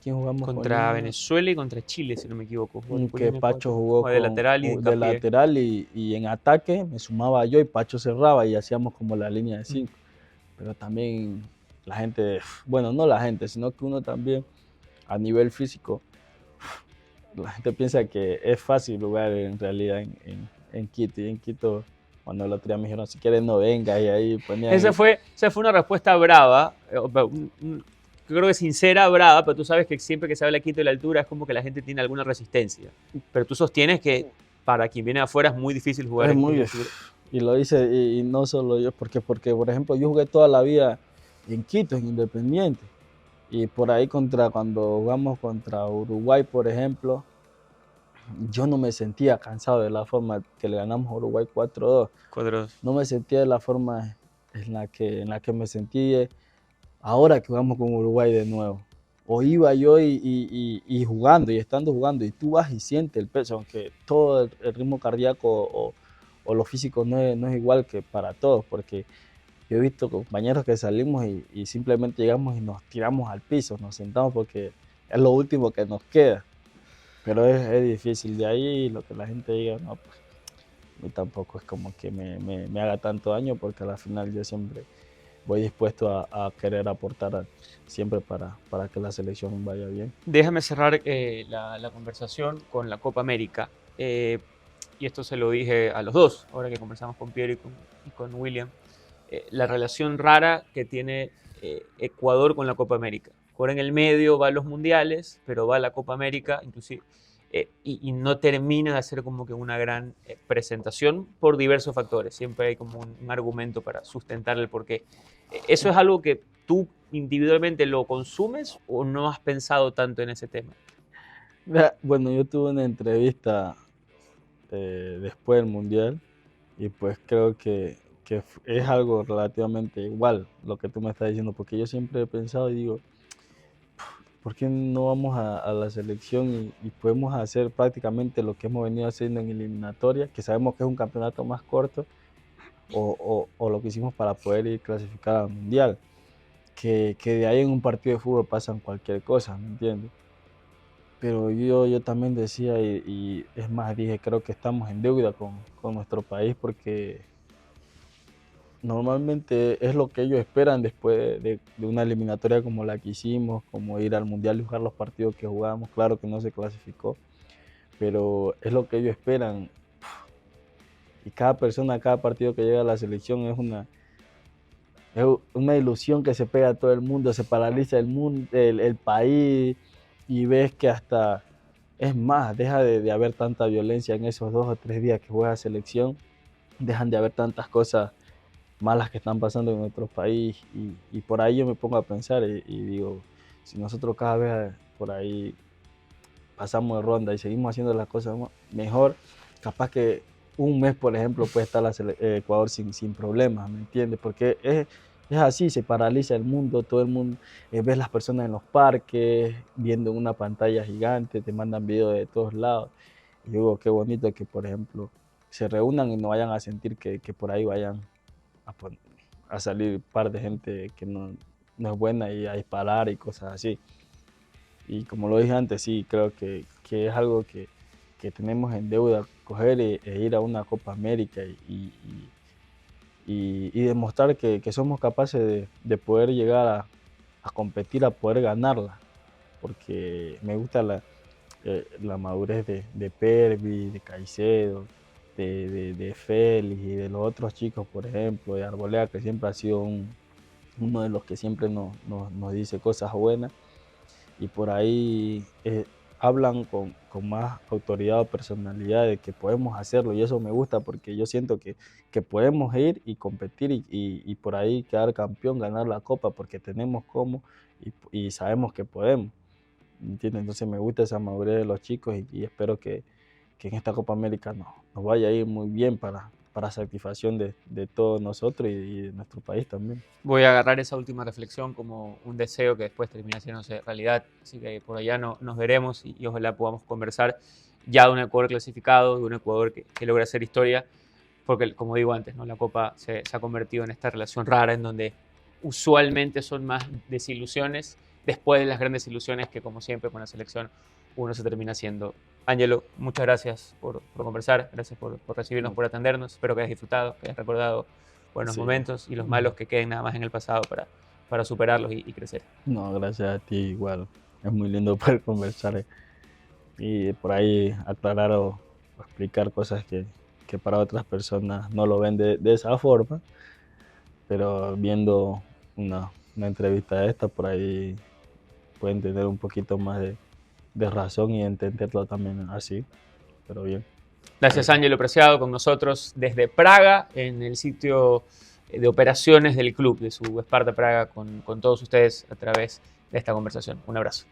quién jugamos con Contra línea? Venezuela y contra Chile, si no me equivoco. Jugaron con Que línea Pacho 4. jugó O de lateral y de Hincapié. lateral y en ataque me sumaba yo y Pacho cerraba y hacíamos como la línea de 5. Pero también la gente, bueno, no la gente, sino que uno también a nivel físico, la gente piensa que es fácil jugar en realidad en Quito. Y en Quito, cuando el otro día me dijeron, si quieres no vengas, y ahí ponían... Esa fue una respuesta brava, creo que sincera, brava, pero tú sabes que siempre que se habla de Quito y la altura es como que la gente tiene alguna resistencia. Pero tú sostienes que para quien viene de afuera es muy difícil jugar Es en muy... altura. Y lo hice, y no solo yo, porque por ejemplo, yo jugué toda la vida en Quito, en Independiente. Y por ahí cuando jugamos contra Uruguay, por ejemplo, yo no me sentía cansado de la forma que le ganamos a Uruguay 4-2. Cuadros. No me sentía de la forma en la que me sentí ahora que jugamos con Uruguay de nuevo. O iba yo y jugando y estando jugando y tú vas y sientes el peso, aunque todo el ritmo cardíaco o lo físico no es igual que para todos, porque yo he visto compañeros que salimos y simplemente llegamos y nos tiramos al piso, nos sentamos porque es lo último que nos queda. Pero es difícil. De ahí lo que la gente diga, no, pues a mí tampoco es como que me haga tanto daño porque al final yo siempre voy dispuesto a querer aportar siempre para que la selección vaya bien. Déjame cerrar la conversación con la Copa América. Y esto se lo dije a los dos, ahora que conversamos con Pierre y con William. La relación rara que tiene Ecuador con la Copa América. Ahora en el medio va a los mundiales, pero va a la Copa América, inclusive, y no termina de hacer como que una gran presentación por diversos factores. Siempre hay como un argumento para sustentar el porqué. ¿Eso es algo que tú individualmente lo consumes o no has pensado tanto en ese tema? Bueno, yo tuve una entrevista después del Mundial y pues creo que es algo relativamente igual lo que tú me estás diciendo, porque yo siempre he pensado y digo, ¿por qué no vamos a la selección y podemos hacer prácticamente lo que hemos venido haciendo en eliminatoria, que sabemos que es un campeonato más corto, o lo que hicimos para poder ir clasificar al Mundial? Que de ahí en un partido de fútbol pasan cualquier cosa, ¿me entiendes? Pero yo también decía, y es más, dije, creo que estamos en deuda con nuestro país porque normalmente es lo que ellos esperan después de una eliminatoria como la que hicimos, como ir al Mundial y jugar los partidos que jugamos. Claro que no se clasificó, pero es lo que ellos esperan. Y cada persona, cada partido que llega a la selección es una ilusión que se pega a todo el mundo, se paraliza el mundo, el país, y ves que hasta, es más, deja de haber tanta violencia en esos 2 o 3 días que juega selección, dejan de haber tantas cosas malas que están pasando en nuestro país, y por ahí yo me pongo a pensar y digo, si nosotros cada vez por ahí pasamos de ronda y seguimos haciendo las cosas mejor, capaz que un mes, por ejemplo, puede estar Ecuador sin problemas, ¿me entiendes? Porque es así, se paraliza el mundo, todo el mundo, ves las personas en los parques, viendo en una pantalla gigante, te mandan videos de todos lados. Y yo digo, qué bonito que, por ejemplo, se reúnan y no vayan a sentir que por ahí vayan a, a salir un par de gente que no es buena y a disparar y cosas así. Y como lo dije antes, sí, creo que es algo que tenemos en deuda, coger e ir a una Copa América y demostrar que somos capaces de poder llegar a competir, a poder ganarla. Porque me gusta la madurez de Pervis, de Caicedo, de Félix y de los otros chicos, por ejemplo, de Arboleda, que siempre ha sido uno de los que siempre nos dice cosas buenas. Y por ahí hablan con más autoridad o personalidad de que podemos hacerlo, y eso me gusta porque yo siento que podemos ir y competir y por ahí quedar campeón, ganar la copa, porque tenemos cómo y sabemos que podemos, ¿entiendes? Entonces me gusta esa madurez de los chicos y espero que en esta Copa América nos vaya a ir muy bien para satisfacción de todos nosotros y de nuestro país también. Voy a agarrar esa última reflexión como un deseo que después termina haciéndose realidad. Así que por allá nos veremos y ojalá podamos conversar ya de un Ecuador clasificado, de un Ecuador que logra hacer historia, porque como digo antes, ¿no? La Copa se ha convertido en esta relación rara en donde usualmente son más desilusiones después de las grandes ilusiones que, como siempre con la selección, uno se termina haciendo. Ángelo, muchas gracias por conversar, gracias por recibirnos, por atendernos. Espero que hayas disfrutado, que hayas recordado buenos momentos y los malos que queden nada más en el pasado para superarlos y crecer. No, gracias a ti igual. Es muy lindo poder conversar y por ahí aclarar o explicar cosas que para otras personas no lo ven de esa forma, pero viendo una entrevista de esta, por ahí pueden tener un poquito más de razón y entenderlo también así, pero bien. Gracias, Ángelo Preciado, con nosotros desde Praga, en el sitio de operaciones del club, de su Sparta Praga, con todos ustedes a través de esta conversación. Un abrazo.